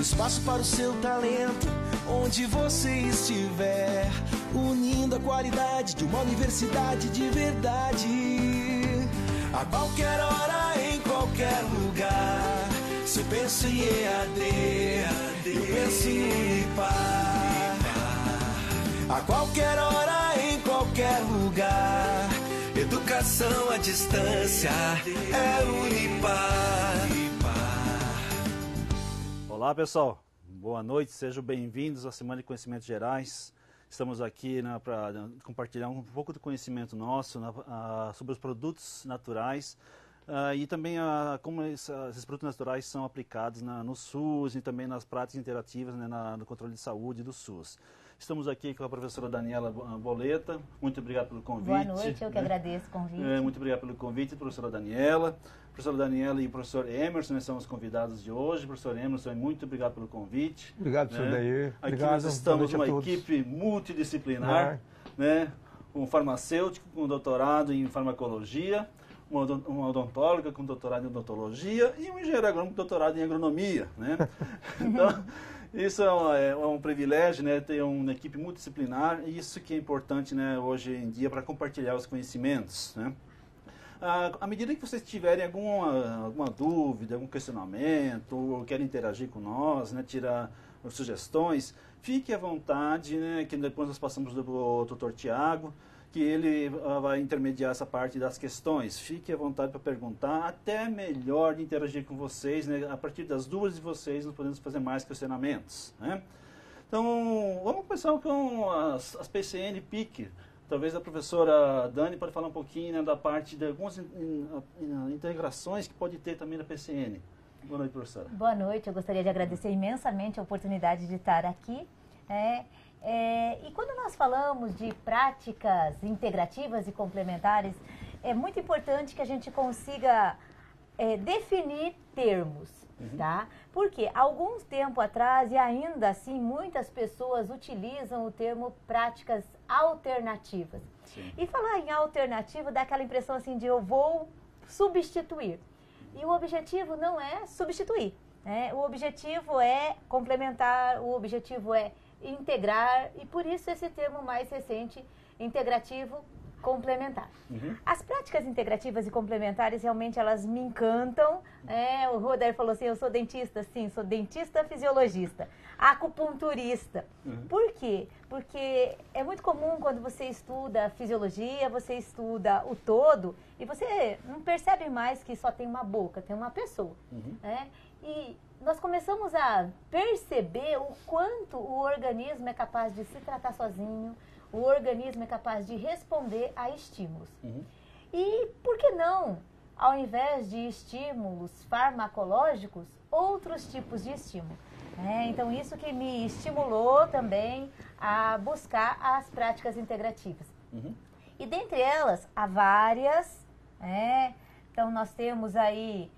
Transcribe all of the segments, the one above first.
espaço para o seu talento, onde você estiver, unindo a qualidade de uma universidade de verdade. A qualquer hora, em qualquer lugar, se eu penso em EAD, eu penso em Unipar. A qualquer hora, em qualquer lugar, educação à distância é Unipar. Olá pessoal, boa noite, sejam bem-vindos à Semana de Conhecimentos Gerais. Estamos aqui para compartilhar um pouco do conhecimento nosso sobre os produtos naturais e também como esses produtos naturais são aplicados no SUS e também nas práticas interativas, né, no controle de saúde do SUS. Estamos aqui com a professora Daniela Boleta. Muito obrigado pelo convite. Boa noite, eu que agradeço o convite. Muito obrigado pelo convite, professora Daniela. Professora Daniela e o professor Emerson, são os convidados de hoje. Professor Emerson, muito obrigado pelo convite. Obrigado, professor Dair. Aqui nós estamos uma equipe multidisciplinar, né? Um farmacêutico com doutorado em farmacologia, uma odontóloga com doutorado em odontologia e um engenheiro agrônomo com doutorado em agronomia, né? Então, isso é um privilégio, né, ter uma equipe multidisciplinar, e isso que é importante, né, hoje em dia para compartilhar os conhecimentos, né? À medida que vocês tiverem alguma dúvida, algum questionamento, ou querem interagir com nós, né, tirar sugestões, fique à vontade, né, que depois nós passamos do Dr. Tiago, que ele vai intermediar essa parte das questões. Fique à vontade para perguntar, até melhor de interagir com vocês, né? A partir das dúvidas de vocês, nós podemos fazer mais questionamentos, né? Então, vamos começar com as PCN PIC. Talvez a professora Dani pode falar um pouquinho, né, da parte de algumas integrações que pode ter também na PCN. Boa noite, professora. Boa noite, eu gostaria de agradecer imensamente a oportunidade de estar aqui. E quando nós falamos de práticas integrativas e complementares, é muito importante que a gente consiga definir termos, tá? Porque alguns tempo atrás, e ainda assim, muitas pessoas utilizam o termo práticas alternativas. Sim. E falar em alternativa dá aquela impressão assim de eu vou substituir. E o objetivo não é substituir, né? O objetivo é complementar, o objetivo é integrar, e por isso esse termo mais recente, integrativo complementar. As práticas integrativas e complementares realmente elas me encantam. O Roder falou assim, eu sou dentista, sim, sou dentista fisiologista, acupunturista. Por quê? Porque é muito comum quando você estuda fisiologia, você estuda o todo e você não percebe mais que só tem uma boca, tem uma pessoa, né? E nós começamos a perceber o quanto o organismo é capaz de se tratar sozinho, o organismo é capaz de responder a estímulos. E por que não, ao invés de estímulos farmacológicos, outros tipos de estímulo? Então isso que me estimulou também a buscar as práticas integrativas. E dentre elas, há várias, então nós temos aí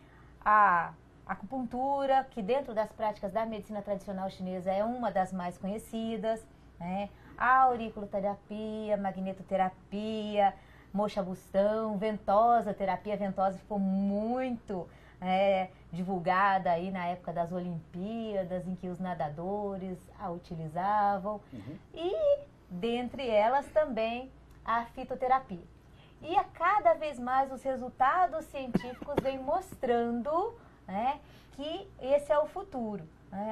a acupuntura, que dentro das práticas da medicina tradicional chinesa é uma das mais conhecidas, a auriculoterapia, magnetoterapia, moxa-bustão, ventosa, terapia ventosa ficou muito divulgada aí na época das Olimpíadas, em que os nadadores a utilizavam, e dentre elas também a fitoterapia. E a cada vez mais os resultados científicos vêm mostrando que esse é o futuro,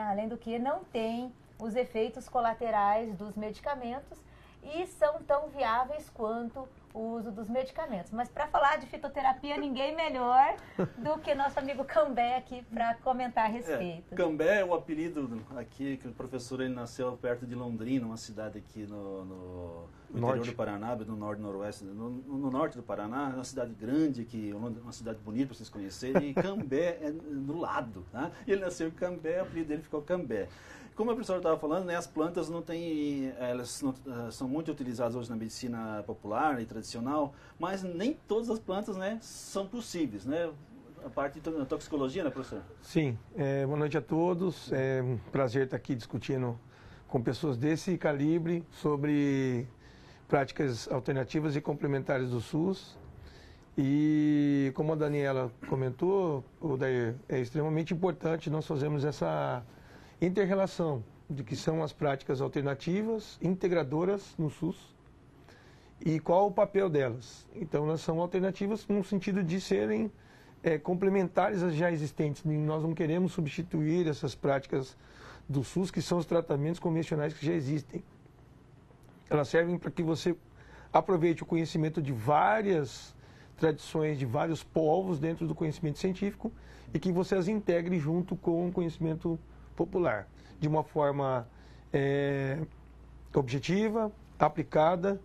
além do que não tem os efeitos colaterais dos medicamentos e são tão viáveis quanto o uso dos medicamentos. Mas para falar de fitoterapia, ninguém melhor do que nosso amigo Cambé aqui para comentar a respeito. Cambé é o apelido aqui, que o professor ele nasceu perto de Londrina, uma cidade aqui no interior do Paraná, no norte e noroeste, no norte do Paraná, uma cidade grande aqui, uma cidade bonita para vocês conhecerem, e Cambé é do lado, tá? Ele nasceu em Cambé, o apelido dele ficou Cambé. Como a professora estava falando, né, as plantas elas são muito utilizadas hoje na medicina popular e tradicional, mas nem todas as plantas, né, são possíveis, né? A parte da toxicologia, né, professor? Sim. Boa noite a todos. É um prazer estar aqui discutindo com pessoas desse calibre sobre práticas alternativas e complementares do SUS. E como a Daniela comentou, é extremamente importante nós fazermos essa inter-relação de que são as práticas alternativas, integradoras no SUS, e qual o papel delas. Então, elas são alternativas no sentido de serem complementares às já existentes. Nós não queremos substituir essas práticas do SUS, que são os tratamentos convencionais que já existem. Elas servem para que você aproveite o conhecimento de várias tradições, de vários povos dentro do conhecimento científico e que você as integre junto com o conhecimento popular, de uma forma objetiva, aplicada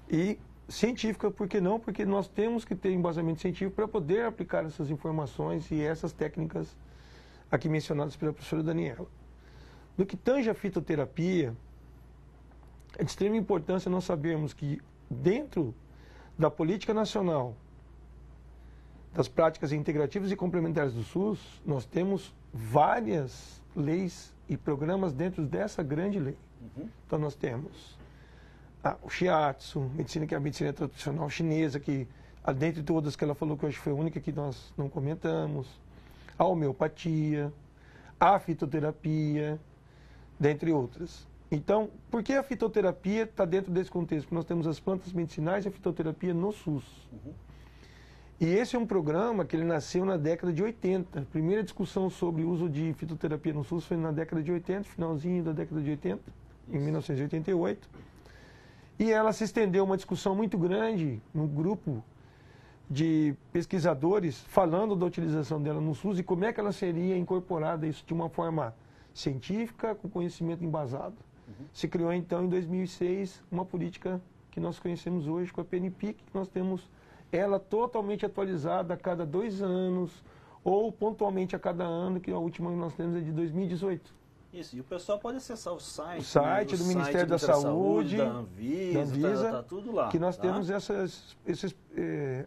e científica. Por que não? Porque nós temos que ter embasamento científico para poder aplicar essas informações e essas técnicas aqui mencionadas pela professora Daniela. No que tange a fitoterapia, é de extrema importância nós sabermos que dentro da política nacional das práticas integrativas e complementares do SUS, nós temos várias leis e programas dentro dessa grande lei. Então nós temos o Shiatsu, medicina, que é a medicina tradicional chinesa, que dentre todas que ela falou que hoje foi a única que nós não comentamos, a homeopatia, a fitoterapia, dentre outras. Então, por que a fitoterapia está dentro desse contexto? Porque nós temos as plantas medicinais e a fitoterapia no SUS. E esse é um programa que ele nasceu na década de 80. A primeira discussão sobre o uso de fitoterapia no SUS foi na década de 80, finalzinho da década de 80, em 1988. E ela se estendeu uma discussão muito grande no grupo de pesquisadores falando da utilização dela no SUS e como é que ela seria incorporada isso de uma forma científica, com conhecimento embasado. Se criou então em 2006 uma política que nós conhecemos hoje com a PNPIC, que nós temos ela totalmente atualizada a cada 2 anos ou pontualmente a cada ano, que a última que nós temos é de 2018. Isso, e o pessoal pode acessar o site, do Ministério da Saúde, da Anvisa, tá tudo lá. Que nós temos esses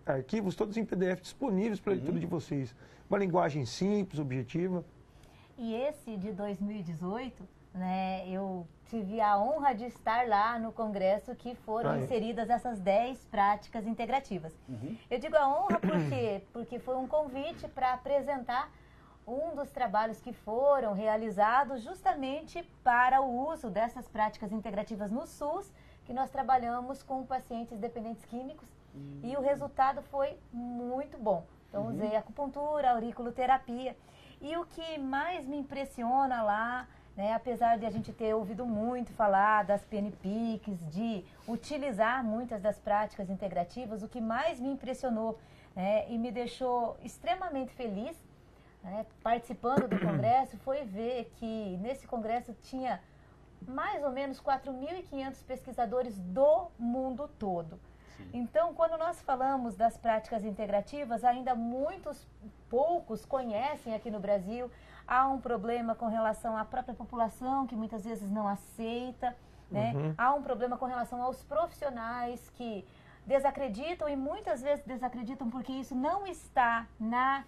arquivos todos em PDF disponíveis para a leitura de vocês. Uma linguagem simples, objetiva. E esse de 2018, né, eu tive a honra de estar lá no congresso que foram inseridas essas 10 práticas integrativas. Eu digo a honra porque foi um convite para apresentar um dos trabalhos que foram realizados justamente para o uso dessas práticas integrativas no SUS, que nós trabalhamos com pacientes dependentes químicos, e o resultado foi muito bom. Então, usei acupuntura, auriculoterapia, e o que mais me impressiona lá, né, apesar de a gente ter ouvido muito falar das PNPICs, de utilizar muitas das práticas integrativas, o que mais me impressionou, né, e me deixou extremamente feliz, né, participando do congresso, foi ver que nesse congresso tinha mais ou menos 4.500 pesquisadores do mundo todo. Então, quando nós falamos das práticas integrativas, ainda poucos conhecem aqui no Brasil. Há um problema com relação à própria população, que muitas vezes não aceita, né? Há um problema com relação aos profissionais que desacreditam, e muitas vezes desacreditam porque isso não está na...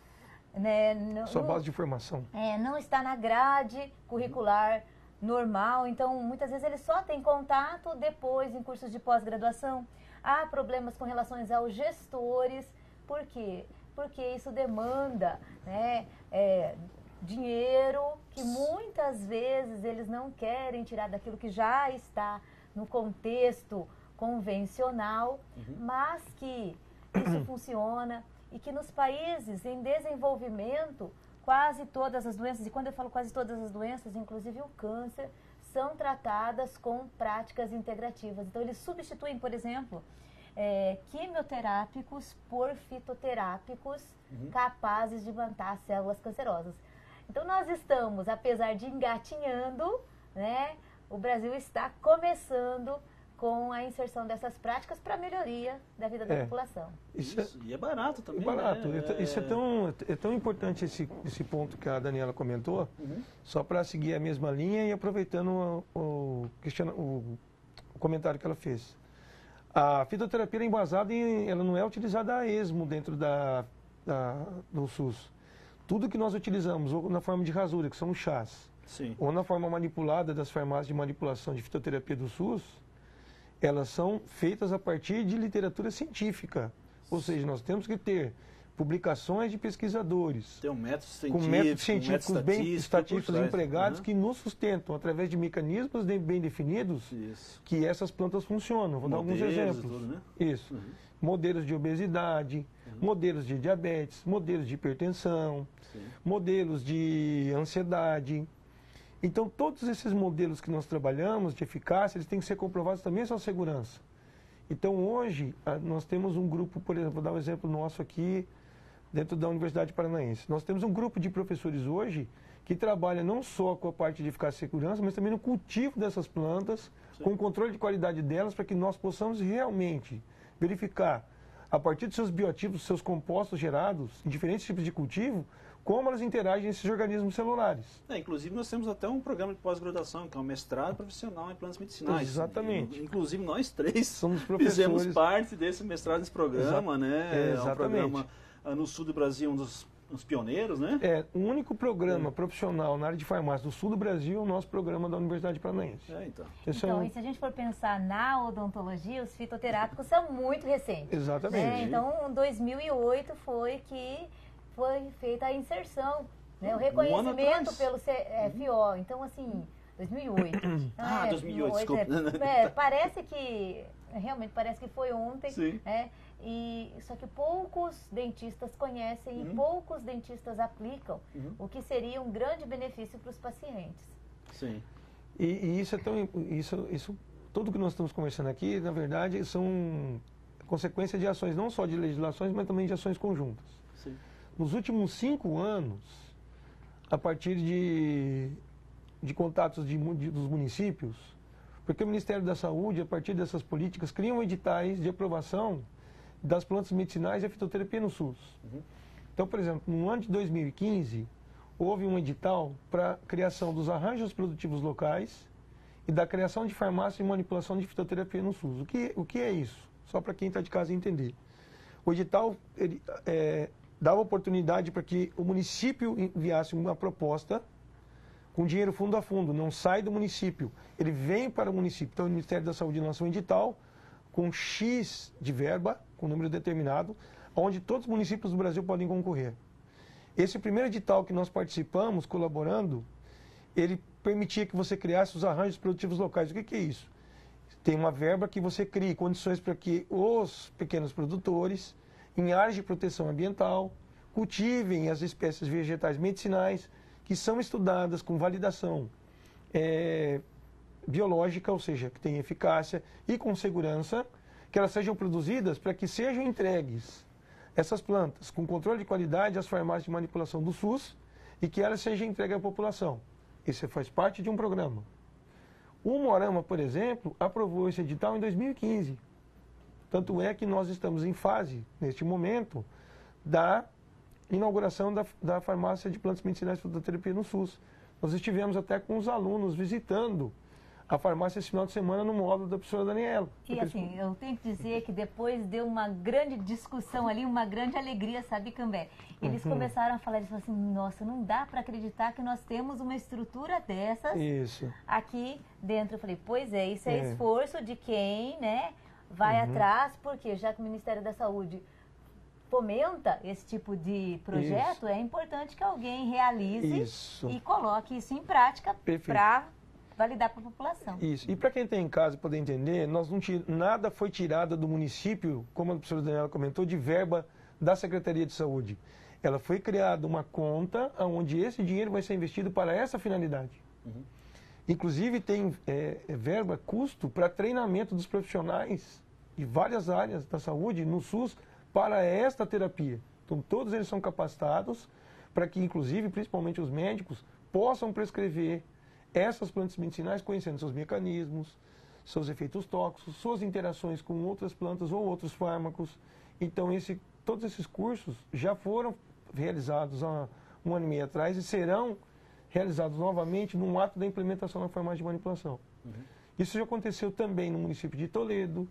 Sua base de formação. Não está na grade curricular normal. Então, muitas vezes eles só têm contato depois em cursos de pós-graduação. Há problemas com relação aos gestores. Por quê? Porque isso demanda, né, dinheiro que muitas vezes eles não querem tirar daquilo que já está no contexto convencional, mas que isso funciona e que nos países em desenvolvimento, quase todas as doenças, e quando eu falo quase todas as doenças, inclusive o câncer, são tratadas com práticas integrativas. Então, eles substituem, por exemplo, quimioterápicos por fitoterápicos capazes de matar células cancerosas. Então, nós estamos, apesar de engatinhando, né, o Brasil está começando com a inserção dessas práticas para a melhoria da vida da população. E é barato também. É barato. Né? Isso é tão importante, esse ponto que a Daniela comentou, só para seguir a mesma linha e aproveitando o comentário que ela fez. A fitoterapia é embasada ela não é utilizada a esmo dentro do SUS. Tudo que nós utilizamos, ou na forma de rasura, que são os chás, ou na forma manipulada das farmácias de manipulação de fitoterapia do SUS, elas são feitas a partir de literatura científica. Ou seja, nós temos que ter publicações de pesquisadores, Tem um método com métodos científicos bem estatísticos por trás, empregados que nos sustentam através de mecanismos bem definidos que essas plantas funcionam. Vou dar alguns exemplos. Tudo, né? Isso. Modelos de obesidade, modelos de diabetes, modelos de hipertensão, modelos de ansiedade. Então, todos esses modelos que nós trabalhamos de eficácia, eles têm que ser comprovados também a sua segurança. Então, hoje, nós temos um grupo, por exemplo, vou dar um exemplo nosso aqui, dentro da Universidade Paranaense. Nós temos um grupo de professores hoje que trabalha não só com a parte de eficácia e segurança, mas também no cultivo dessas plantas, com o controle de qualidade delas, para que nós possamos realmente verificar, a partir dos seus bioativos, dos seus compostos gerados em diferentes tipos de cultivo, como elas interagem nesses organismos celulares. Inclusive, nós temos até um programa de pós-graduação, que é um mestrado profissional em plantas medicinais. Exatamente. Inclusive, nós três somos professores. Fizemos parte desse mestrado, desse programa, né? Exatamente. É um programa no sul do Brasil, um dos pioneiros, né? O único programa profissional na área de farmácia do sul do Brasil é o nosso programa da Universidade Paranaense. Então. E se a gente for pensar na odontologia, os fitoterápicos são muito recentes. Exatamente. Né? Então, em 2008 foi que foi feita a inserção, né? O reconhecimento pelo FO. Então, assim, 2008. 2008, desculpa. Parece que, realmente, parece que foi ontem. Sim. Só que poucos dentistas conhecem e poucos dentistas aplicam, o que seria um grande benefício para os pacientes. Sim. E isso é tão... Isso, tudo que nós estamos conversando aqui, na verdade, são consequência de ações, não só de legislações, mas também de ações conjuntas. Sim. Nos últimos 5 anos, a partir de contatos dos municípios, porque o Ministério da Saúde, a partir dessas políticas, criam editais de aprovação das plantas medicinais e a fitoterapia no SUS. Então, por exemplo, no ano de 2015, houve um edital para a criação dos arranjos produtivos locais e da criação de farmácia e manipulação de fitoterapia no SUS. O que é isso? Só para quem está de casa entender. O edital dava oportunidade para que o município enviasse uma proposta com dinheiro fundo a fundo, não sai do município, ele vem para o município. Então, o Ministério da Saúde lançou um edital com X de verba, com número determinado, onde todos os municípios do Brasil podem concorrer. Esse primeiro edital que nós participamos, colaborando, ele permitia que você criasse os arranjos produtivos locais. O que é isso? Tem uma verba que você crie condições para que os pequenos produtores, em áreas de proteção ambiental, cultivem as espécies vegetais medicinais que são estudadas com validação biológica, ou seja, que tem eficácia e com segurança, que elas sejam produzidas para que sejam entregues essas plantas com controle de qualidade às farmácias de manipulação do SUS e que elas sejam entregues à população. Isso faz parte de um programa. O Moarama, por exemplo, aprovou esse edital em 2015. Tanto é que nós estamos em fase, neste momento, da inauguração da farmácia de plantas medicinais e fitoterapia no SUS. Nós estivemos até com os alunos visitando a farmácia esse final de semana no módulo da professora Daniela. E assim, eu tenho que dizer que depois deu uma grande discussão ali, uma grande alegria, sabe, Cambé? Eles começaram a falar, eles falaram assim, nossa, não dá para acreditar que nós temos uma estrutura dessas aqui dentro. Eu falei, pois é, isso é esforço de quem, né, vai atrás, porque já que o Ministério da Saúde fomenta esse tipo de projeto, é importante que alguém realize e coloque isso em prática para validar para a população. Isso. E para quem está em casa poder entender, nada foi tirado do município, como a professora Daniela comentou, de verba da Secretaria de Saúde. Ela foi criada uma conta onde esse dinheiro vai ser investido para essa finalidade. Inclusive tem verba, custo para treinamento dos profissionais de várias áreas da saúde no SUS para esta terapia. Então todos eles são capacitados para que, inclusive, principalmente os médicos, possam prescrever essas plantas medicinais conhecendo seus mecanismos, seus efeitos tóxicos, suas interações com outras plantas ou outros fármacos. Então, todos esses cursos já foram realizados há 1 ano e meio atrás e serão realizados novamente no ato da implementação da farmácia de manipulação. Isso já aconteceu também no município de Toledo,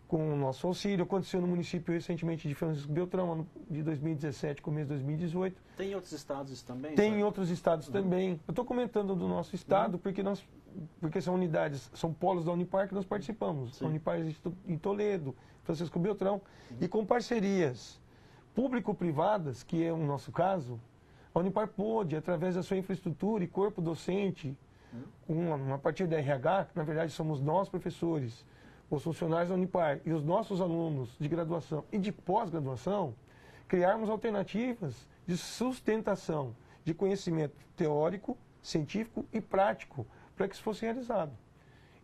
com o nosso auxílio. Aconteceu no município recentemente de Francisco Beltrão, ano de 2017, começo de 2018. Tem em outros estados isso também? Tem em outros estados também. Eu estou comentando do nosso estado porque são unidades, são polos da Unipar que nós participamos. A Unipar em Toledo, Francisco Beltrão, e com parcerias público-privadas, que é o nosso caso, a Unipar pôde, através da sua infraestrutura e corpo docente, a partir da RH, que na verdade somos nós professores, os funcionários da Unipar e os nossos alunos de graduação e de pós-graduação, criarmos alternativas de sustentação de conhecimento teórico, científico e prático para que isso fosse realizado.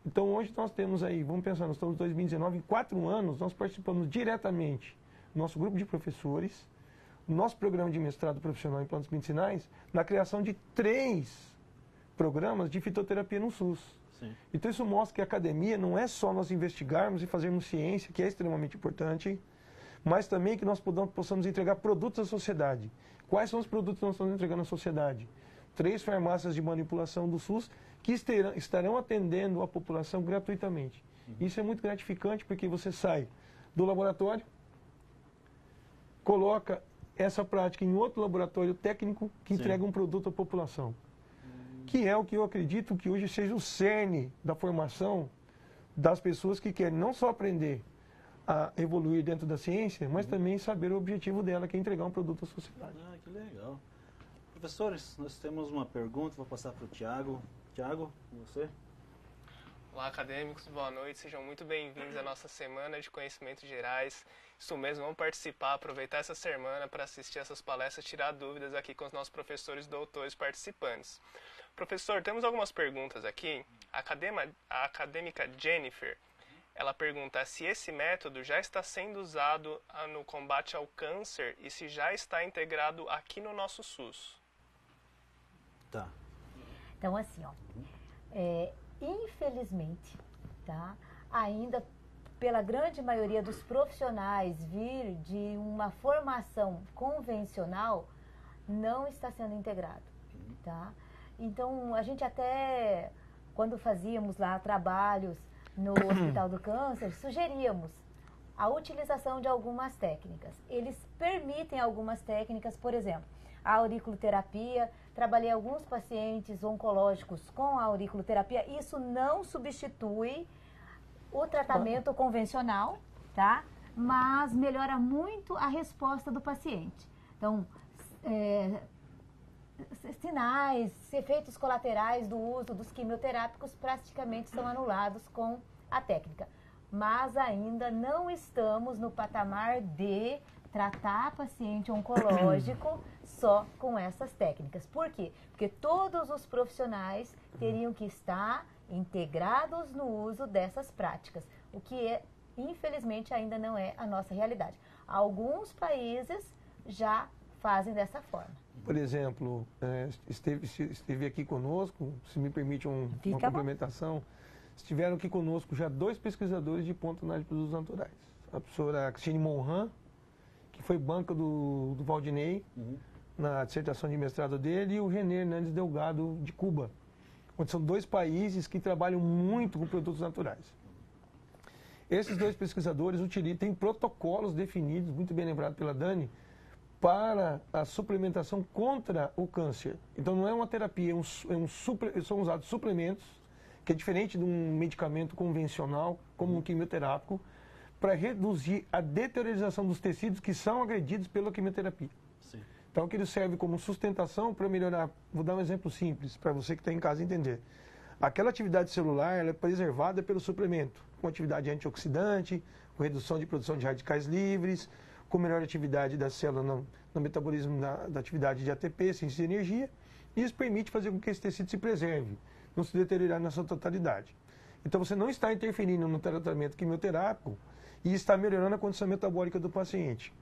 Então hoje nós temos aí, vamos pensar, nós estamos em 2019, em 4 anos nós participamos diretamente, nosso grupo de professores, nosso programa de mestrado profissional em plantas medicinais, na criação de 3 programas de fitoterapia no SUS. Sim. Então isso mostra que a academia não é só nós investigarmos e fazermos ciência, que é extremamente importante, mas também que nós possamos entregar produtos à sociedade. Quais são os produtos que nós estamos entregando à sociedade? 3 farmácias de manipulação do SUS que estarão atendendo a população gratuitamente. Isso é muito gratificante porque você sai do laboratório, coloca essa prática em outro laboratório técnico que entrega um produto à população. Que é o que eu acredito que hoje seja o cerne da formação das pessoas que querem não só aprender a evoluir dentro da ciência, mas também saber o objetivo dela, que é entregar um produto à sociedade. Ah, que legal. Professores, nós temos uma pergunta, vou passar para o Tiago. Tiago, você? Olá, acadêmicos, boa noite, sejam muito bem-vindos à nossa Semana de Conhecimentos Gerais. Isso mesmo, vamos participar, aproveitar essa semana para assistir essas palestras, tirar dúvidas aqui com os nossos professores e doutores participantes. Professor, temos algumas perguntas aqui. A acadêmica Jennifer, ela pergunta se esse método já está sendo usado no combate ao câncer e se já está integrado aqui no nosso SUS. Tá. Então, assim, ó, infelizmente, tá, ainda pela grande maioria dos profissionais vir de uma formação convencional, não está sendo integrado, tá? Então, a gente até, quando fazíamos lá trabalhos no Hospital do Câncer, sugeríamos a utilização de algumas técnicas. Eles permitem algumas técnicas, por exemplo, a auriculoterapia. Trabalhei alguns pacientes oncológicos com a auriculoterapia. Isso não substitui o tratamento convencional, tá? Mas melhora muito a resposta do paciente. Então, sinais, efeitos colaterais do uso dos quimioterápicos praticamente são anulados com a técnica. Mas ainda não estamos no patamar de tratar paciente oncológico só com essas técnicas. Por quê? Porque todos os profissionais teriam que estar integrados no uso dessas práticas, o que infelizmente ainda não é a nossa realidade. Alguns já fazem dessa forma. Por exemplo, esteve aqui conosco, se me permite uma complementação, estiveram aqui conosco já 2 pesquisadores de ponta análise de produtos naturais. A professora Cristine Monran, que foi banca do Valdinei, na dissertação de mestrado dele, e o René Hernandes Delgado, de Cuba, onde são 2 países que trabalham muito com produtos naturais. Esses 2 pesquisadores têm protocolos definidos, muito bem lembrado pela Dani, para a suplementação contra o câncer. Então não é uma terapia, são usados suplementos, que é diferente de um medicamento convencional, como um quimioterápico, para reduzir a deteriorização dos tecidos que são agredidos pela quimioterapia. Sim. Então que ele serve como sustentação para melhorar. Vou dar um exemplo simples, para você que está em casa entender. Aquela atividade celular ela é preservada pelo suplemento, com atividade antioxidante, com redução de produção de radicais livres, com melhor atividade da célula no metabolismo da atividade de ATP, ciência de energia, e isso permite fazer com que esse tecido se preserve, não se deteriorar na sua totalidade. Então você não está interferindo no tratamento quimioterápico e está melhorando a condição metabólica do paciente.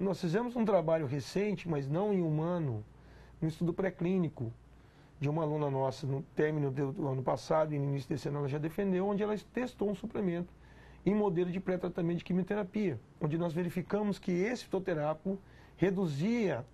Nós fizemos um trabalho recente, mas não em humano, um estudo pré-clínico de uma aluna nossa no término do ano passado e no início desse ano ela já defendeu, onde ela testou um suplemento em modelo de pré-tratamento de quimioterapia, onde nós verificamos que esse fitoterápico reduzia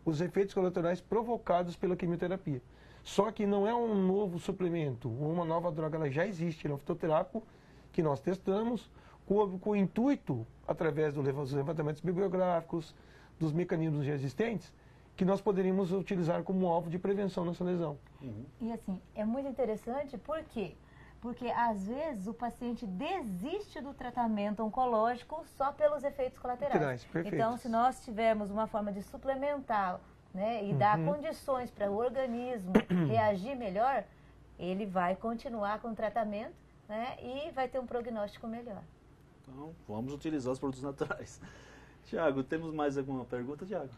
os efeitos colaterais provocados pela quimioterapia. Só que não é um novo suplemento, ou uma nova droga, ela já existe, ele é um fitoterápico que nós testamos com o intuito, através dos levantamentos bibliográficos, dos mecanismos já existentes, que nós poderíamos utilizar como alvo de prevenção nessa lesão. E assim, é muito interessante porque Porque às vezes o paciente desiste do tratamento oncológico só pelos efeitos colaterais. Então, se nós tivermos uma forma de suplementar, né, e dar condições para o organismo reagir melhor, ele vai continuar com o tratamento, né, e vai ter um prognóstico melhor. Então, vamos utilizar os produtos naturais. Tiago, temos mais alguma pergunta, Tiago?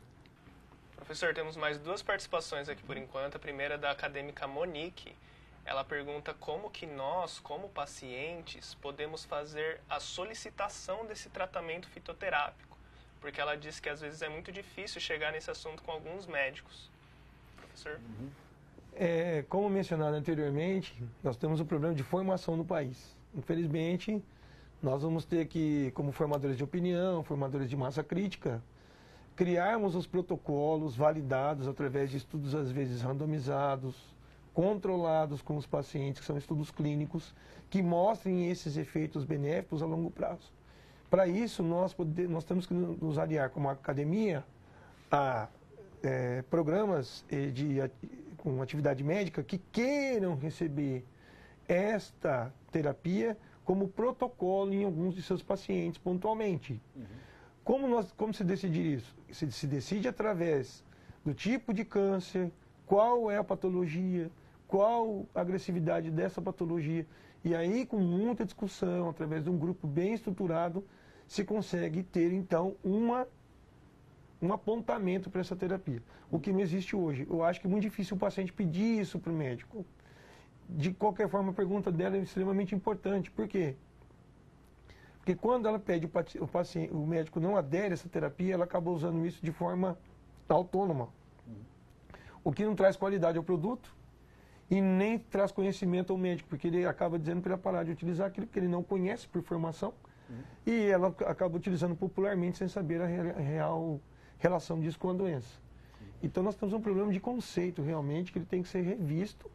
Professor, temos mais 2 participações aqui por enquanto. A primeira é da acadêmica Monique. Ela pergunta como que nós, como pacientes, podemos fazer a solicitação desse tratamento fitoterápico. Porque ela diz que às vezes é muito difícil chegar nesse assunto com alguns médicos. Professor? Como mencionado anteriormente, nós temos um problema de formação no país. Infelizmente, nós vamos ter que, como formadores de opinião, formadores de massa crítica, criarmos os protocolos validados através de estudos, às vezes, randomizados, controlados com os pacientes, que são estudos clínicos, que mostrem esses efeitos benéficos a longo prazo. Para isso, nós temos que nos aliar como academia a programas com atividade médica que queiram receber esta terapia como protocolo em alguns de seus pacientes pontualmente. Como se decide isso? Se decide através do tipo de câncer, qual é a patologia, qual a agressividade dessa patologia. E aí, com muita discussão, através de um grupo bem estruturado, se consegue ter, então, um apontamento para essa terapia. O que não existe hoje. Eu acho que é muito difícil o paciente pedir isso para o médico. De qualquer forma, a pergunta dela é extremamente importante. Por quê? Porque quando ela pede, o médico não adere a essa terapia, ela acaba usando isso de forma autônoma. O que não traz qualidade ao produto e nem traz conhecimento ao médico, porque ele acaba dizendo para ele parar de utilizar aquilo que ele não conhece por formação e ela acaba utilizando popularmente sem saber a real relação disso com a doença. Então nós temos um problema de conceito realmente que ele tem que ser revisto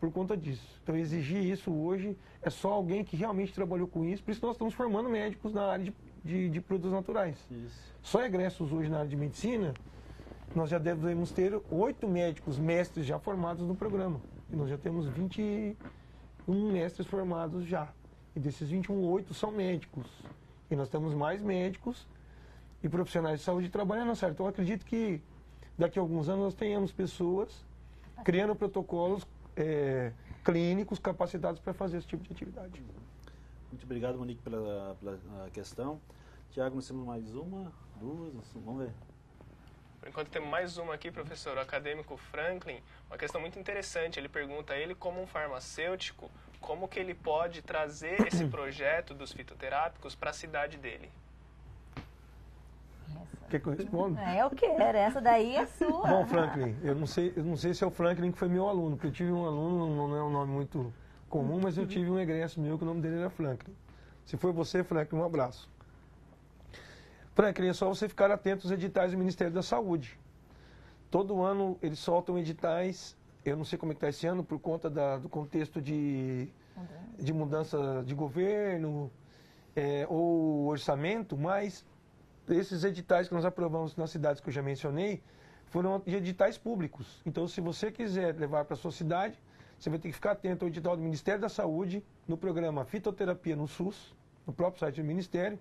por conta disso. Então exigir isso hoje é só alguém que realmente trabalhou com isso, por isso nós estamos formando médicos na área de produtos naturais. Isso. Só egressos hoje na área de medicina, nós já devemos ter 8 médicos mestres já formados no programa. E nós já temos 21 mestres formados já. E desses 21, 8 são médicos. E nós temos mais médicos e profissionais de saúde trabalhando nessa área. Então eu acredito que daqui a alguns anos nós tenhamos pessoas criando protocolos clínicos capacitados para fazer esse tipo de atividade. Muito obrigado, Monique, pela questão. Tiago, nós temos mais uma, 2, vamos ver. Por enquanto temos mais uma aqui, professor, o acadêmico Franklin. Uma questão muito interessante, ele pergunta a ele, como um farmacêutico, como que ele pode trazer esse projeto dos fitoterápicos para a cidade dele? Quer que eu responda? Eu quero, essa daí é sua. Bom, Franklin, eu não sei se é o Franklin que foi meu aluno, porque eu tive um aluno, não é um nome muito comum, mas eu tive um egresso meu que o nome dele era Franklin. Se foi você, Franklin, um abraço. Franklin, é só você ficar atento aos editais do Ministério da Saúde. Todo ano eles soltam editais, eu não sei como é que está esse ano, por conta do contexto de mudança de governo ou orçamento, mas esses editais que nós aprovamos nas cidades que eu já mencionei foram editais públicos. Então, se você quiser levar para a sua cidade, você vai ter que ficar atento ao edital do Ministério da Saúde, no programa Fitoterapia no SUS, no próprio site do Ministério,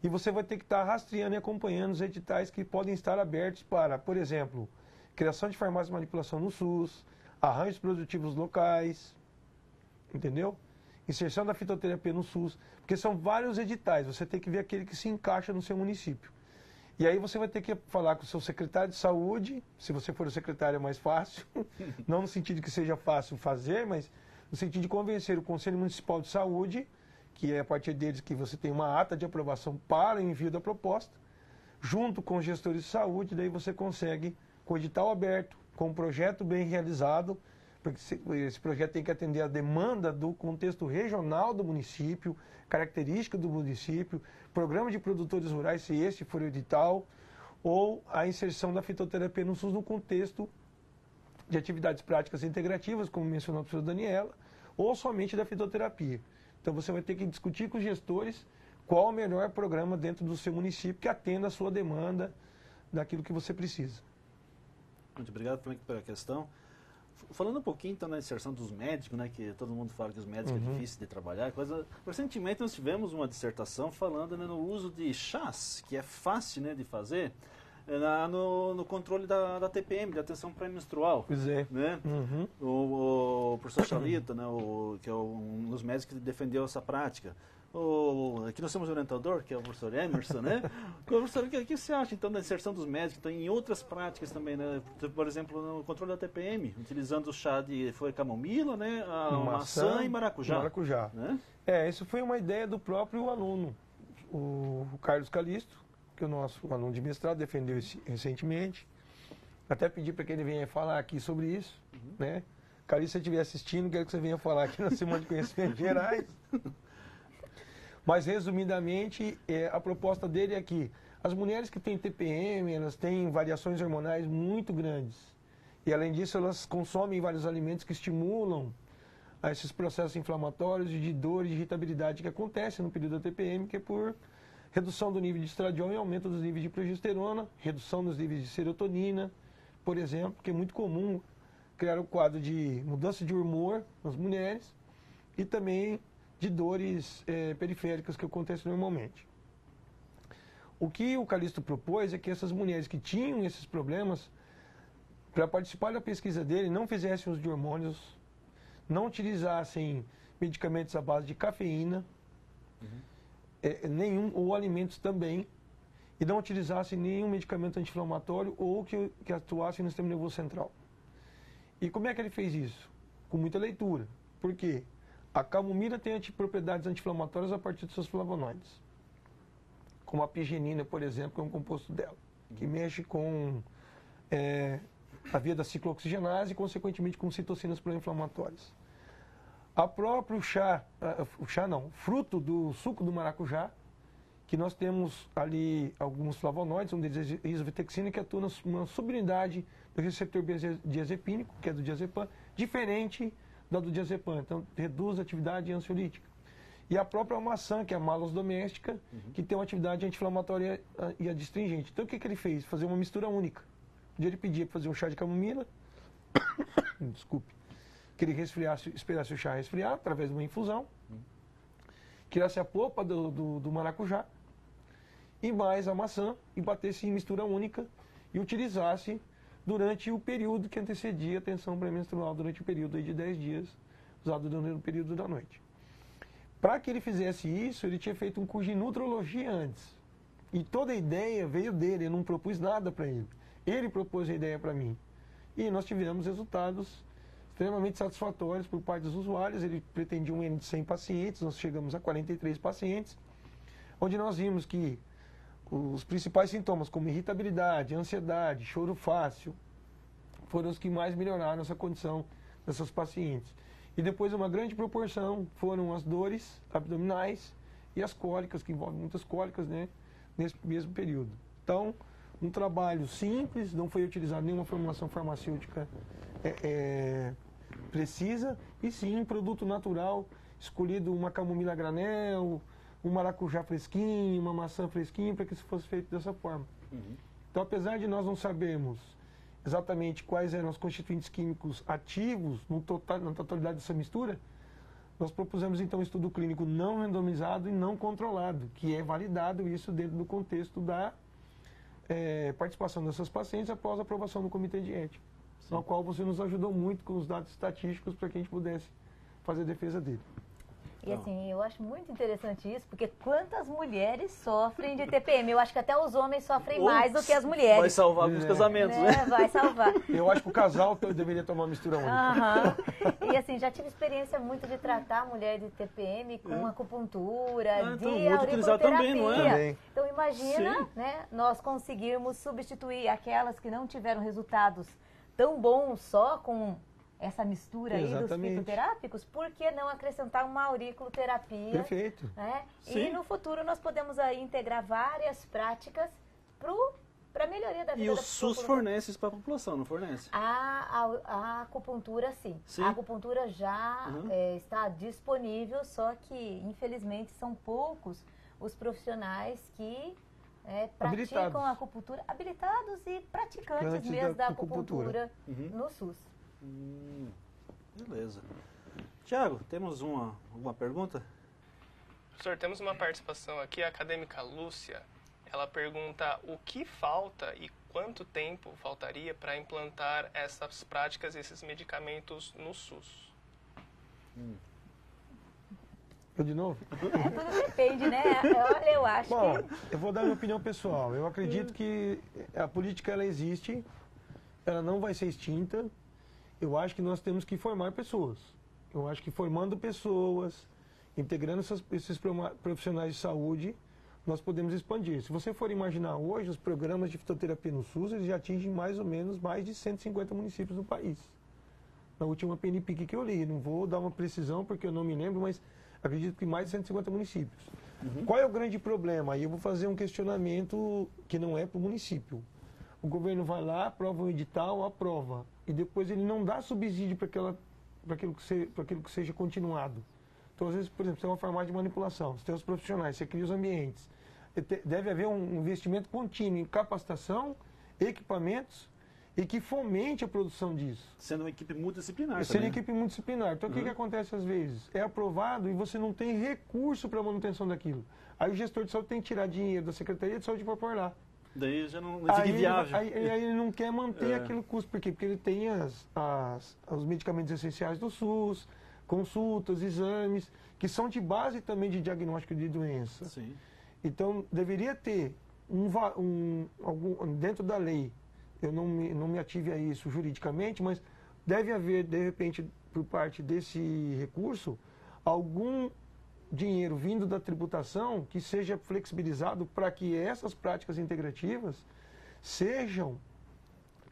e você vai ter que estar rastreando e acompanhando os editais que podem estar abertos para, por exemplo, criação de farmácia de manipulação no SUS, arranjos produtivos locais, entendeu? Inserção da fitoterapia no SUS, porque são vários editais, você tem que ver aquele que se encaixa no seu município. E aí você vai ter que falar com o seu secretário de saúde, se você for o secretário é mais fácil, não no sentido que seja fácil fazer, mas no sentido de convencer o Conselho Municipal de Saúde, que é a partir deles que você tem uma ata de aprovação para o envio da proposta, junto com os gestores de saúde, daí você consegue, com o edital aberto, com um projeto bem realizado, porque esse projeto tem que atender a demanda do contexto regional do município, característica do município, programa de produtores rurais, se esse for o edital, ou a inserção da fitoterapia no SUS no contexto de atividades práticas integrativas, como mencionou a professora Daniela, ou somente da fitoterapia. Então você vai ter que discutir com os gestores qual o melhor programa dentro do seu município que atenda a sua demanda daquilo que você precisa. Muito obrigado pela questão. Falando um pouquinho então na inserção dos médicos, né, que todo mundo fala que os médicos é difícil de trabalhar, recentemente nós tivemos uma dissertação falando, né, no uso de chás, que é fácil, né, de fazer, no controle da TPM, da tensão pré-menstrual. Pois é. Né? O professor Chalita, né, que é um dos médicos que defendeu essa prática. Aqui nós temos um orientador, que é o professor Emerson, né? Professor, o que você acha, então, da inserção dos médicos então, em outras práticas também, né? Por exemplo, no controle da TPM, utilizando o chá de camomila, né? A maçã e maracujá. Maracujá. Né? Isso foi uma ideia do próprio aluno, o Carlos Calisto, que é o nosso aluno de mestrado, defendeu isso recentemente. Até pedi para que ele venha falar aqui sobre isso, né? Calisto, se você estiver assistindo, quero que você venha falar aqui na Semana de Conhecimentos Gerais. Mas, resumidamente, a proposta dele é que as mulheres que têm TPM, elas têm variações hormonais muito grandes. E, além disso, elas consomem vários alimentos que estimulam esses processos inflamatórios e de dor e de irritabilidade que acontecem no período da TPM, que é por redução do nível de estradiol e aumento dos níveis de progesterona, redução dos níveis de serotonina, por exemplo, que é muito comum criar um quadro de mudança de humor nas mulheres e também de dores periféricas que acontecem normalmente. O que o Calisto propôs é que essas mulheres que tinham esses problemas, para participar da pesquisa dele, não fizessem uso de hormônios, não utilizassem medicamentos à base de cafeína, ou alimentos também, e não utilizassem nenhum medicamento anti-inflamatório ou que atuassem no sistema nervoso central. E como é que ele fez isso? Com muita leitura. Por quê? A camomila tem propriedades anti-inflamatórias a partir dos seus flavonoides. Como a pigenina, por exemplo, que é um composto dela, que mexe com a via da ciclooxigenase e, consequentemente, com citocinas pró-inflamatórias. A próprio fruto do suco do maracujá, que nós temos ali alguns flavonoides, um deles é isovitexina, que atua numa subunidade do receptor diazepínico, que é do diazepam, diferente do diazepam, então reduz a atividade ansiolítica. E a própria maçã, que é a malus doméstica, que tem uma atividade anti-inflamatória e adstringente. Então o que ele fez? Fazer uma mistura única. Onde ele pedia para fazer um chá de camomila, desculpe, que ele esperasse o chá resfriar através de uma infusão, tirasse a polpa do maracujá e mais a maçã e batesse em mistura única e utilizasse durante o período que antecedia a tensão pré-menstrual, durante o período aí de 10 dias, usado no período da noite. Para que ele fizesse isso, ele tinha feito um curso de nutrologia antes. E toda a ideia veio dele, eu não propus nada para ele. Ele propôs a ideia para mim. E nós tivemos resultados extremamente satisfatórios por parte dos usuários. Ele pretendia um N de 100 pacientes, nós chegamos a 43 pacientes, onde nós vimos que os principais sintomas, como irritabilidade, ansiedade, choro fácil, foram os que mais melhoraram essa condição dessas pacientes. E depois, uma grande proporção foram as dores abdominais e as cólicas, que envolvem muitas cólicas, né, nesse mesmo período. Então, um trabalho simples, não foi utilizada nenhuma formulação farmacêutica precisa, e sim um produto natural, escolhido uma camomila a granel, um maracujá fresquinho, uma maçã fresquinha, para que isso fosse feito dessa forma. Então, apesar de nós não sabermos exatamente quais eram os constituintes químicos ativos na totalidade dessa mistura, nós propusemos então um estudo clínico não randomizado e não controlado, que é validado isso dentro do contexto da participação dessas pacientes após a aprovação do comitê de ética, no qual você nos ajudou muito com os dados estatísticos para que a gente pudesse fazer a defesa dele. E assim, eu acho muito interessante isso, porque quantas mulheres sofrem de TPM? Eu acho que até os homens sofrem mais do que as mulheres. Vai salvar alguns casamentos, né? Vai salvar. Eu acho que o casal deveria tomar uma mistura única. E assim, já tive experiência muito de tratar a mulher de TPM com acupuntura, de muito utilizado também, não é? Também. Então imagina, né, nós conseguirmos substituir aquelas que não tiveram resultados tão bons só com essa mistura aí dos fitoterápicos, por que não acrescentar uma auriculoterapia? Perfeito. Né? E no futuro nós podemos aí integrar várias práticas para a melhoria da vida da população. E o SUS fornece isso para a população, não fornece? A acupuntura, sim. A acupuntura já está disponível, só que, infelizmente, são poucos os profissionais que praticam a acupuntura, habilitados e praticantes mesmo da acupuntura no SUS. Beleza. Tiago, temos alguma pergunta? Professor, temos uma participação aqui, a acadêmica Lúcia. Ela pergunta o que falta e quanto tempo faltaria para implantar essas práticas, esses medicamentos no SUS? Eu de novo? Tudo depende, né? Olha, eu acho Bom, que... eu vou dar minha opinião pessoal. Eu acredito que a política, ela existe, ela não vai ser extinta. Eu acho que nós temos que formar pessoas. Eu acho que formando pessoas, integrando esses profissionais de saúde, nós podemos expandir. Se você for imaginar hoje, os programas de fitoterapia no SUS, eles já atingem mais ou menos mais de 150 municípios no país. Na última PNPIC que eu li, não vou dar uma precisão porque eu não me lembro, mas acredito que mais de 150 municípios. Qual é o grande problema? Aí eu vou fazer um questionamento que não é para o município. O governo vai lá, aprova um edital, aprova, e depois ele não dá subsídio para aquilo que seja continuado. Então, às vezes, por exemplo, você tem uma farmácia de manipulação, você tem os profissionais, você cria os ambientes. Deve haver um investimento contínuo em capacitação, equipamentos e que fomente a produção disso. Sendo uma equipe multidisciplinar. Sendo uma equipe multidisciplinar. Então, o que acontece às vezes? É aprovado e você não tem recurso para a manutenção daquilo. Aí o gestor de saúde tem que tirar dinheiro da Secretaria de Saúde para pôr lá. Daí já não fica inviável. Aí ele não quer manter aquele custo. Por quê? Porque ele tem os medicamentos essenciais do SUS, consultas, exames, que são de base também de diagnóstico de doença. Sim. Então, deveria ter dentro da lei, eu não me ative a isso juridicamente, mas deve haver, de repente, por parte desse recurso, algum dinheiro vindo da tributação que seja flexibilizado para que essas práticas integrativas sejam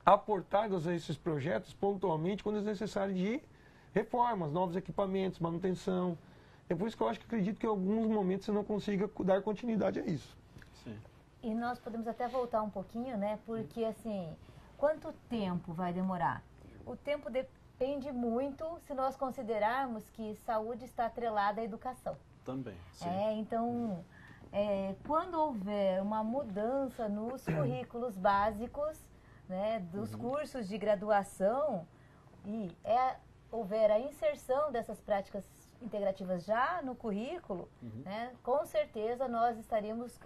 aportadas a esses projetos pontualmente quando é necessário de reformas, novos equipamentos, manutenção. É por isso que eu acredito que em alguns momentos você não consiga dar continuidade a isso. Sim. E nós podemos até voltar um pouquinho, né? Porque, assim, quanto tempo vai demorar? O tempo depende muito se nós considerarmos que saúde está atrelada à educação. Também, sim. Então, quando houver uma mudança nos currículos básicos, né, dos cursos de graduação, e houver a inserção dessas práticas integrativas já no currículo, né, com certeza nós estaríamos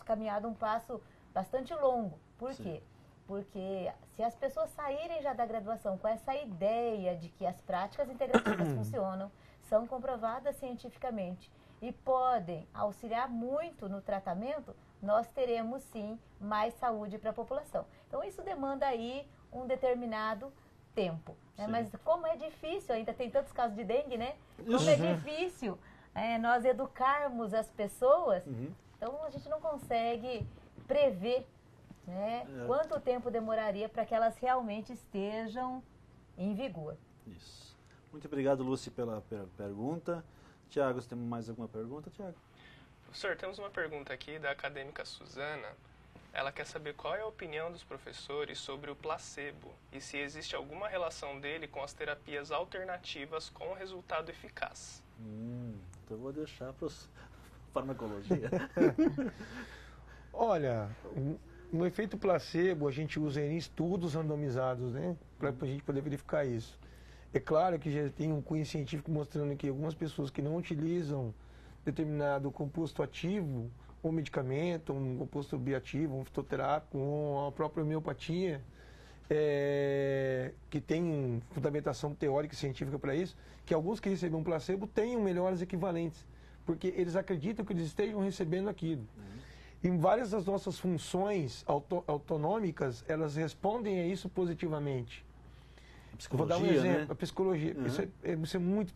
caminhado um passo bastante longo. Por quê? Porque se as pessoas saírem já da graduação com essa ideia de que as práticas integrativas funcionam, são comprovadas cientificamente e podem auxiliar muito no tratamento, nós teremos sim mais saúde para a população. Então isso demanda aí um determinado tempo, né? Mas como é difícil, ainda tem tantos casos de dengue, né? Como é difícil nós educarmos as pessoas, então a gente não consegue prever, né, quanto tempo demoraria para que elas realmente estejam em vigor. Isso. Muito obrigado, Lúcia, pela pergunta. Tiago, você tem mais alguma pergunta, Tiago? Professor, temos uma pergunta aqui da acadêmica Suzana. Ela quer saber qual é a opinião dos professores sobre o placebo e se existe alguma relação dele com as terapias alternativas com resultado eficaz. Então eu vou deixar para farmacologia. Olha, no efeito placebo a gente usa em estudos randomizados, né, para a gente poder verificar isso. É claro que já tem um cunho científico mostrando que algumas pessoas que não utilizam determinado composto ativo, ou medicamento, um composto bioativo, um fitoterápico, ou a própria homeopatia, que tem fundamentação teórica e científica para isso, que alguns que recebem um placebo tenham melhores equivalentes, porque eles acreditam que eles estejam recebendo aquilo. Em várias das nossas funções autonômicas, elas respondem a isso positivamente. Vou dar um exemplo, né? A psicologia. Isso é muito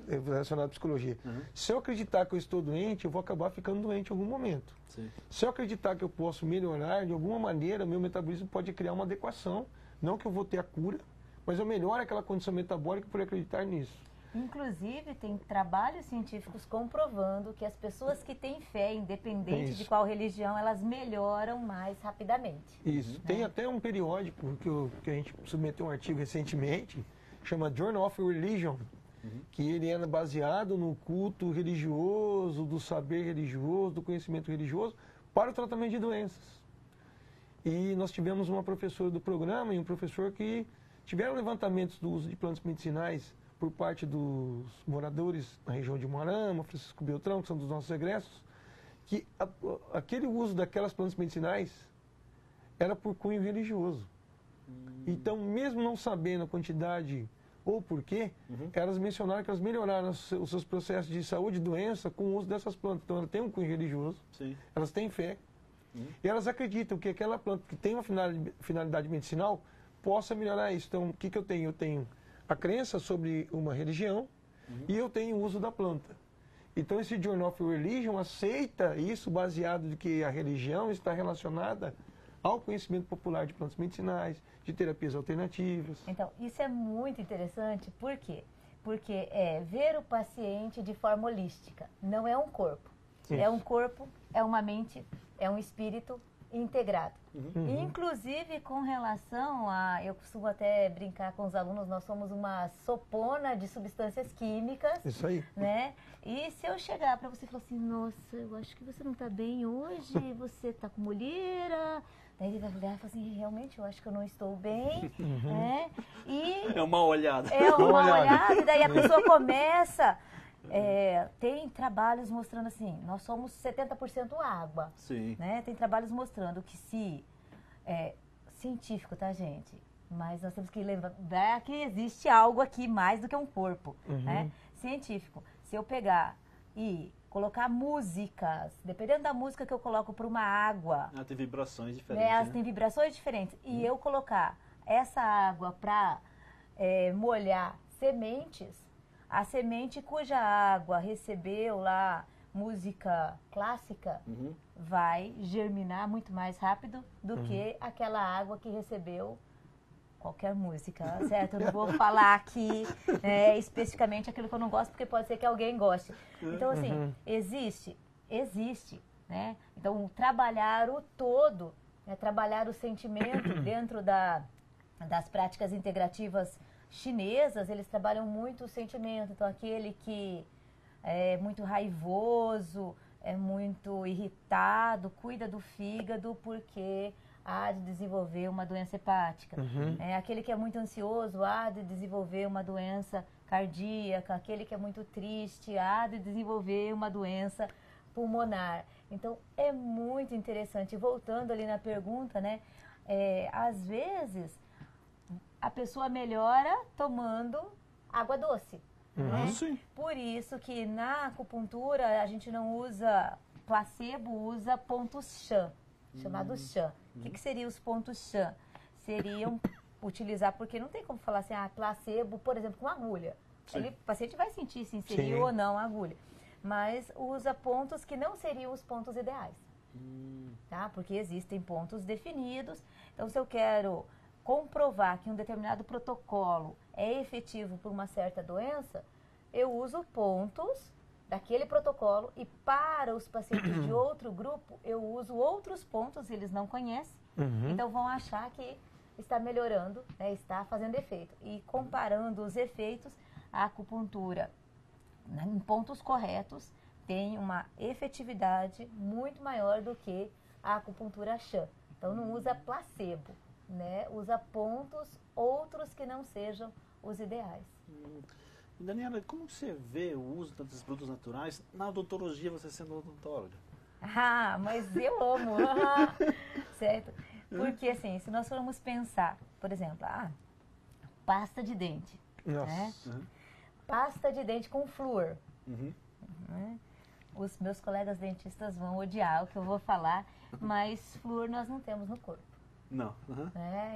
relacionado à psicologia. Se eu acreditar que eu estou doente, eu vou acabar ficando doente em algum momento. Sim. Se eu acreditar que eu posso melhorar, de alguma maneira, meu metabolismo pode criar uma adequação. Não que eu vou ter a cura, mas eu melhoro aquela condição metabólica por acreditar nisso. Inclusive, tem trabalhos científicos comprovando que as pessoas que têm fé, independente de qual religião, elas melhoram mais rapidamente. Isso. Tem até um periódico que a gente submeteu um artigo recentemente, chama Journal of Religion, que ele é baseado no culto religioso, do saber religioso, do conhecimento religioso, para o tratamento de doenças. E nós tivemos uma professora do programa e um professor que Tiveram levantamentos do uso de plantas medicinais por parte dos moradores na região de Moarama, Francisco Beltrão, que são dos nossos egressos, que aquele uso daquelas plantas medicinais era por cunho religioso. Então, mesmo não sabendo a quantidade ou porquê, elas mencionaram que elas melhoraram os seus processos de saúde e doença com o uso dessas plantas. Então, elas têm um cunho religioso, Sim. elas têm fé, e elas acreditam que aquela planta que tem uma finalidade medicinal possa melhorar isso. Então, o que eu tenho? Eu tenho a crença sobre uma religião e eu tenho o uso da planta. Então, esse Journal of Religion aceita isso baseado de que a religião está relacionada ao conhecimento popular de plantas medicinais, de terapias alternativas. Então, isso é muito interessante, por quê? Porque é ver o paciente de forma holística, não é um corpo. Isso. É um corpo, é uma mente, é um espírito integrado. Inclusive com relação a, eu costumo até brincar com os alunos, nós somos uma sopona de substâncias químicas. Isso aí. Né? E se eu chegar para você e falar assim, nossa, eu acho que você não está bem hoje, você está com molheira. Daí ele vai olhar e falar assim, realmente eu acho que eu não estou bem. Né? E É uma olhada. é uma olhada, e daí a pessoa começa. Tem trabalhos mostrando assim, nós somos 70% água. Sim. Né? Tem trabalhos mostrando que se... científico, tá, gente? Mas nós temos que lembrar que existe algo aqui mais do que um corpo. Né? Científico. Se eu pegar e colocar músicas, dependendo da música que eu coloco para uma água... Ela tem vibrações diferentes, Elas né? têm vibrações diferentes. E eu colocar essa água para molhar sementes, a semente cuja água recebeu lá música clássica vai germinar muito mais rápido do que aquela água que recebeu qualquer música, certo? Eu não vou falar aqui especificamente aquilo que eu não gosto, porque pode ser que alguém goste. Então, assim, existe, né? Então, trabalhar o todo, né? Trabalhar o sentimento dentro das práticas integrativas chinesas, eles trabalham muito o sentimento. Então, aquele que é muito raivoso, é muito irritado, cuida do fígado porque há de desenvolver uma doença hepática. Aquele que é muito ansioso há de desenvolver uma doença cardíaca. Aquele que é muito triste há de desenvolver uma doença pulmonar. Então, é muito interessante. Voltando ali na pergunta, né? Às vezes, a pessoa melhora tomando água doce. Né? Sim. Por isso que na acupuntura a gente não usa placebo, usa pontos Shan, chamados Shan. O que seriam os pontos Shan? Seriam utilizar, porque não tem como falar assim, placebo, por exemplo, com agulha. O paciente vai sentir se inseriu ou não a agulha. Mas usa pontos que não seriam os pontos ideais. Tá? Porque existem pontos definidos. Então, se eu quero comprovar que um determinado protocolo é efetivo por uma certa doença, eu uso pontos daquele protocolo e para os pacientes de outro grupo, eu uso outros pontos, eles não conhecem, então vão achar que está melhorando, né, está fazendo efeito. E comparando os efeitos, a acupuntura, né, em pontos corretos, tem uma efetividade muito maior do que a acupuntura Shan. Então não usa placebo. Né, usa pontos outros que não sejam os ideais. Daniela, como você vê o uso desses produtos naturais na odontologia, você sendo odontóloga? Mas eu amo, certo? Porque assim, se nós formos pensar, por exemplo, pasta de dente, né? Pasta de dente com flúor. Né? Os meus colegas dentistas vão odiar o que eu vou falar, mas flúor nós não temos no corpo. Não.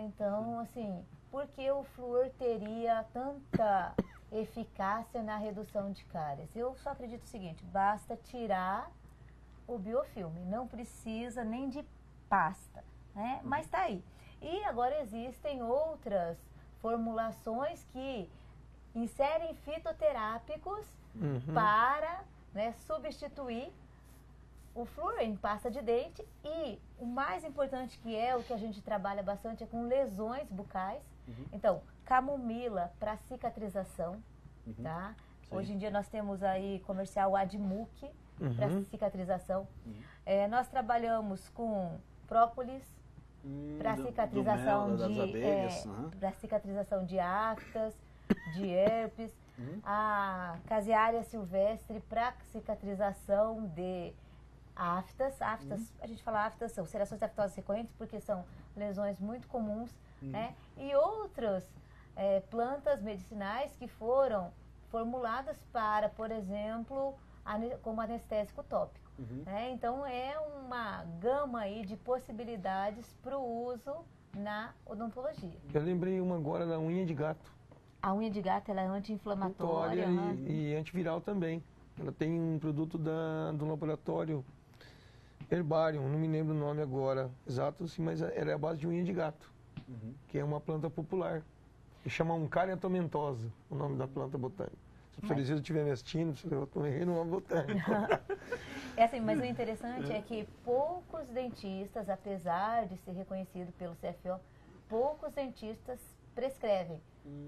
Então, assim, por que o flúor teria tanta eficácia na redução de cáries? Eu só acredito o seguinte, basta tirar o biofilme, não precisa nem de pasta, né? Mas tá aí. E agora existem outras formulações que inserem fitoterápicos para, né, substituir o flúor em pasta de dente. E o mais importante, que é o que a gente trabalha bastante, é com lesões bucais. Então, camomila para cicatrização, tá? Hoje em dia nós temos aí comercial Admuc para cicatrização. Nós trabalhamos com própolis, para cicatrização das abelhas. para cicatrização de aftas, de herpes, a Casearia silvestre para cicatrização de aftas. A gente fala aftas, são ulcerações aftosas recorrentes porque são lesões muito comuns, né? E outras plantas medicinais que foram formuladas para, por exemplo, como anestésico tópico. Então é uma gama aí de possibilidades para o uso na odontologia. Eu lembrei uma agora da unha de gato. A unha de gato ela é anti-inflamatória e antiviral também. Ela tem um produto do laboratório Herbarium, não me lembro o nome agora exato, assim, mas ela é a base de unha de gato, que é uma planta popular. E chama Uncaria tomentosa, o nome da planta botânica. Se o professor estiver me assistindo, eu estou errando uma botânica. Assim, mas o interessante é que poucos dentistas, apesar de ser reconhecido pelo CFO, poucos dentistas prescrevem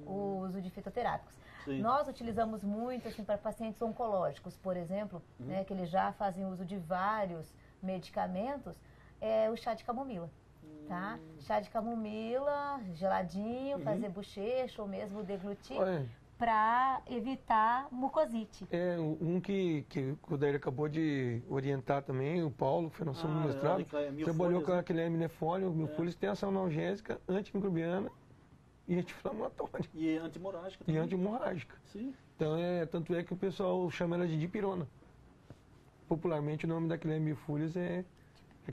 o uso de fitoterápicos. Sim. Nós utilizamos muito assim, para pacientes oncológicos, por exemplo, né, que eles já fazem uso de vários medicamentos, o chá de camomila. Tá? Chá de camomila, geladinho, fazer bochecha ou mesmo deglutir para evitar mucosite. Um que o Daír acabou de orientar também, o Paulo, que foi nosso mestrado, trabalhou com aquele milefólio. Milfólios tem ação analgésica, antimicrobiana e anti-inflamatória. E antimorrágica também. E antimorrágica. Sim. Então, tanto é que o pessoal chama ela de dipirona. Popularmente, o nome daquele milfólios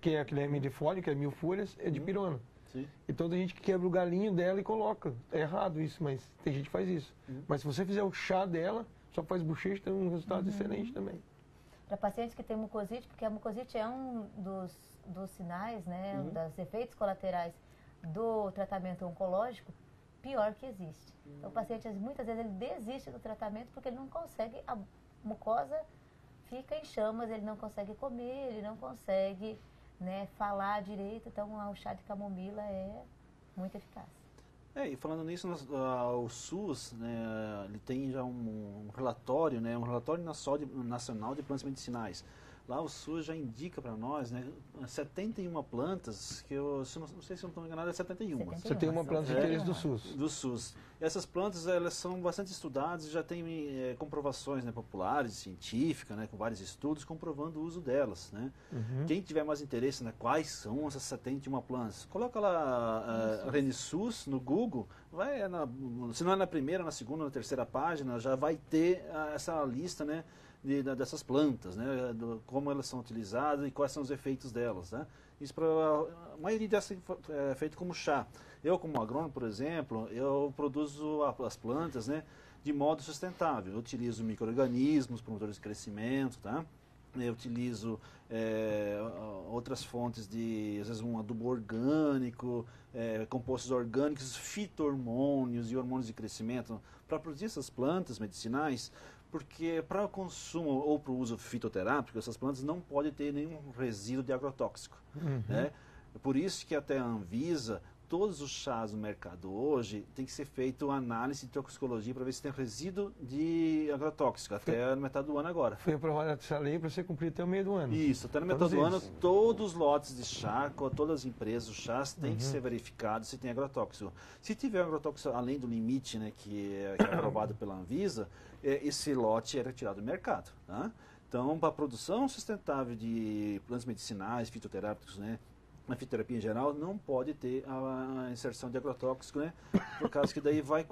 que é aquele milefólio, que é mil folhas, é dipirona. Sim. Então tem gente que quebra o galinho dela e coloca. É errado isso, mas tem gente que faz isso. Mas se você fizer o chá dela, só faz bochecha, tem um resultado excelente também. Para pacientes que têm mucosite, porque a mucosite é um dos sinais, né, dos efeitos colaterais do tratamento oncológico, pior que existe. Então o paciente, muitas vezes, ele desiste do tratamento porque ele não consegue, a mucosa fica em chamas, ele não consegue comer, ele não consegue, né, falar direito. Então o chá de camomila é muito eficaz. E falando nisso, o SUS, né, ele tem já um relatório, né, um relatório nacional de plantas medicinais. Lá o SUS já indica para nós, né, 71 plantas, que eu não sei se eu não estou enganado, é 71. Você tem uma planta de interesse do SUS. Do SUS. E essas plantas, elas são bastante estudadas e já tem comprovações, né, populares, científicas, né, com vários estudos comprovando o uso delas, né. Quem tiver mais interesse, né, quais são essas 71 plantas, coloca lá RNSUS no Google, se não é na primeira, na segunda, na terceira página, já vai ter essa lista, né, dessas plantas, né, como elas são utilizadas e quais são os efeitos delas, né. Isso para a maioria dessas é feito como chá. Eu, como agrônomo, por exemplo, eu produzo as plantas, né, de modo sustentável. Eu utilizo micro-organismos, promotores de crescimento, tá? Eu utilizo outras fontes de, às vezes, um adubo orgânico, compostos orgânicos, fito-hormônios e hormônios de crescimento para produzir essas plantas medicinais. Porque para o consumo ou para o uso fitoterápico, essas plantas não podem ter nenhum resíduo de agrotóxico. Né? Por isso que até a Anvisa, todos os chás no mercado hoje, tem que ser feito análise de toxicologia para ver se tem resíduo de agrotóxico, até no metade do ano agora. Foi aprovada essa lei para você cumprir até o meio do ano. Isso, até no metade do ano, todos os lotes de chá, com todas as empresas, os chás, tem que ser verificado se tem agrotóxico. Se tiver agrotóxico além do limite, né, que é aprovado pela Anvisa, esse lote é retirado do mercado. Tá? Então, para a produção sustentável de plantas medicinais, fitoterápicos, né, na fitoterapia em geral, não pode ter a inserção de agrotóxico, né, por causa que daí vai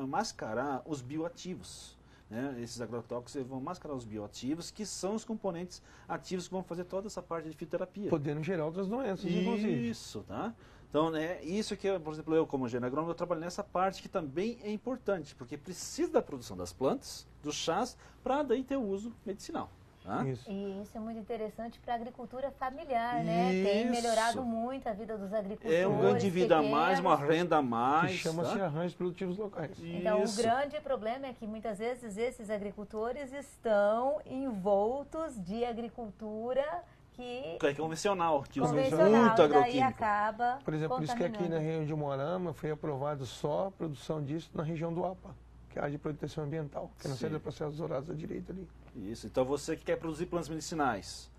mascarar os bioativos. Né? Esses agrotóxicos vão mascarar os bioativos, que são os componentes ativos que vão fazer toda essa parte de fitoterapia. Podendo gerar outras doenças, inclusive. Isso, tá? Então, isso que, por exemplo, eu como engenheiro agrônomo, eu trabalho nessa parte que também é importante, porque precisa da produção das plantas, dos chás, para daí ter o uso medicinal. Tá? Isso. E isso é muito interessante para a agricultura familiar, né? Tem melhorado muito a vida dos agricultores. É um ganho de vida a mais, uma renda a mais. Que chama-se arranjos produtivos locais. Então, o grande problema é que muitas vezes esses agricultores estão envoltos de agricultura que é convencional, que usa muito agroquímico. Daí acaba por exemplo, por isso que aqui na região de Moarama foi aprovado só a produção disso na região do APA, que é a área de proteção ambiental, que é na sede do processo dourados à direita ali. Isso, então você que quer produzir plantas medicinais,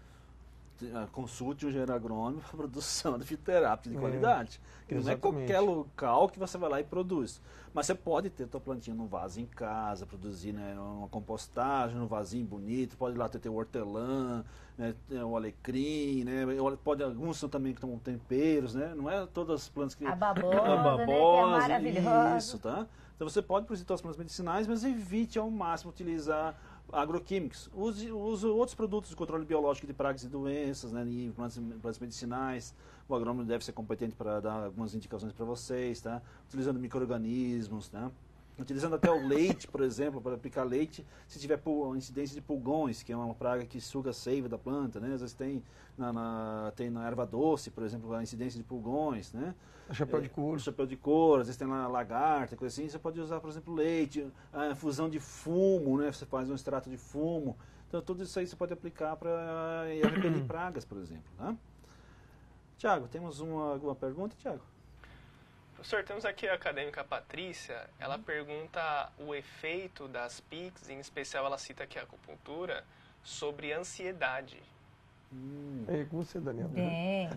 consulte um engenheiro agrônomo para produção de fitoterápica de qualidade. Que não é Exatamente. qualquer local que você vai lá e produz. Mas você pode ter tua plantinha num vaso em casa, produzir, né, uma compostagem, num vasinho bonito, pode ir lá ter teu hortelã, né, o alecrim, né, pode, alguns são também que tomam temperos, né, não é todas as plantas que... A babosa, né, que é maravilhosa. Isso, tá? Então você pode produzir suas plantas medicinais, mas evite ao máximo utilizar agroquímicos. Use outros produtos de controle biológico de pragas e doenças, né, em plantas medicinais. O agrônomo deve ser competente para dar algumas indicações para vocês, tá? Utilizando micro-organismos, tá? Utilizando até o leite, por exemplo, para aplicar leite, se tiver incidência de pulgões, que é uma praga que suga a seiva da planta, né? Às vezes tem na erva doce, por exemplo, a incidência de pulgões, né? Chapéu de couro. Chapéu de couro, às vezes tem lá lagarta, coisa assim. Você pode usar, por exemplo, leite, a fusão de fumo, né? Você faz um extrato de fumo. Então, tudo isso aí você pode aplicar para repelir pragas, por exemplo, tá? Tiago, temos alguma pergunta, Tiago? Professor, temos aqui a acadêmica Patrícia. Ela pergunta o efeito das PICs, em especial ela cita aqui a acupuntura, sobre ansiedade. É com você, Daniel. Bem,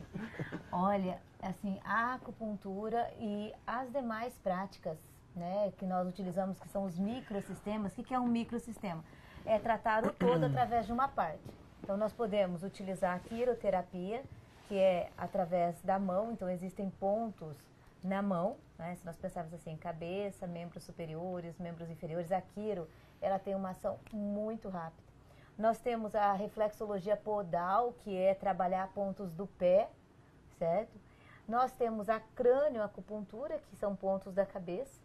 olha, assim, a acupuntura e as demais práticas, né, que nós utilizamos, que são os microsistemas. O que é um microsistema? É tratar o todo através de uma parte. Então, nós podemos utilizar a quiroterapia, que é através da mão. Então, existem pontos na mão, né? Se nós pensarmos assim, cabeça, membros superiores, membros inferiores, a quiro, ela tem uma ação muito rápida. Nós temos a reflexologia podal, que é trabalhar pontos do pé, certo? Nós temos a crânioacupuntura, que são pontos da cabeça.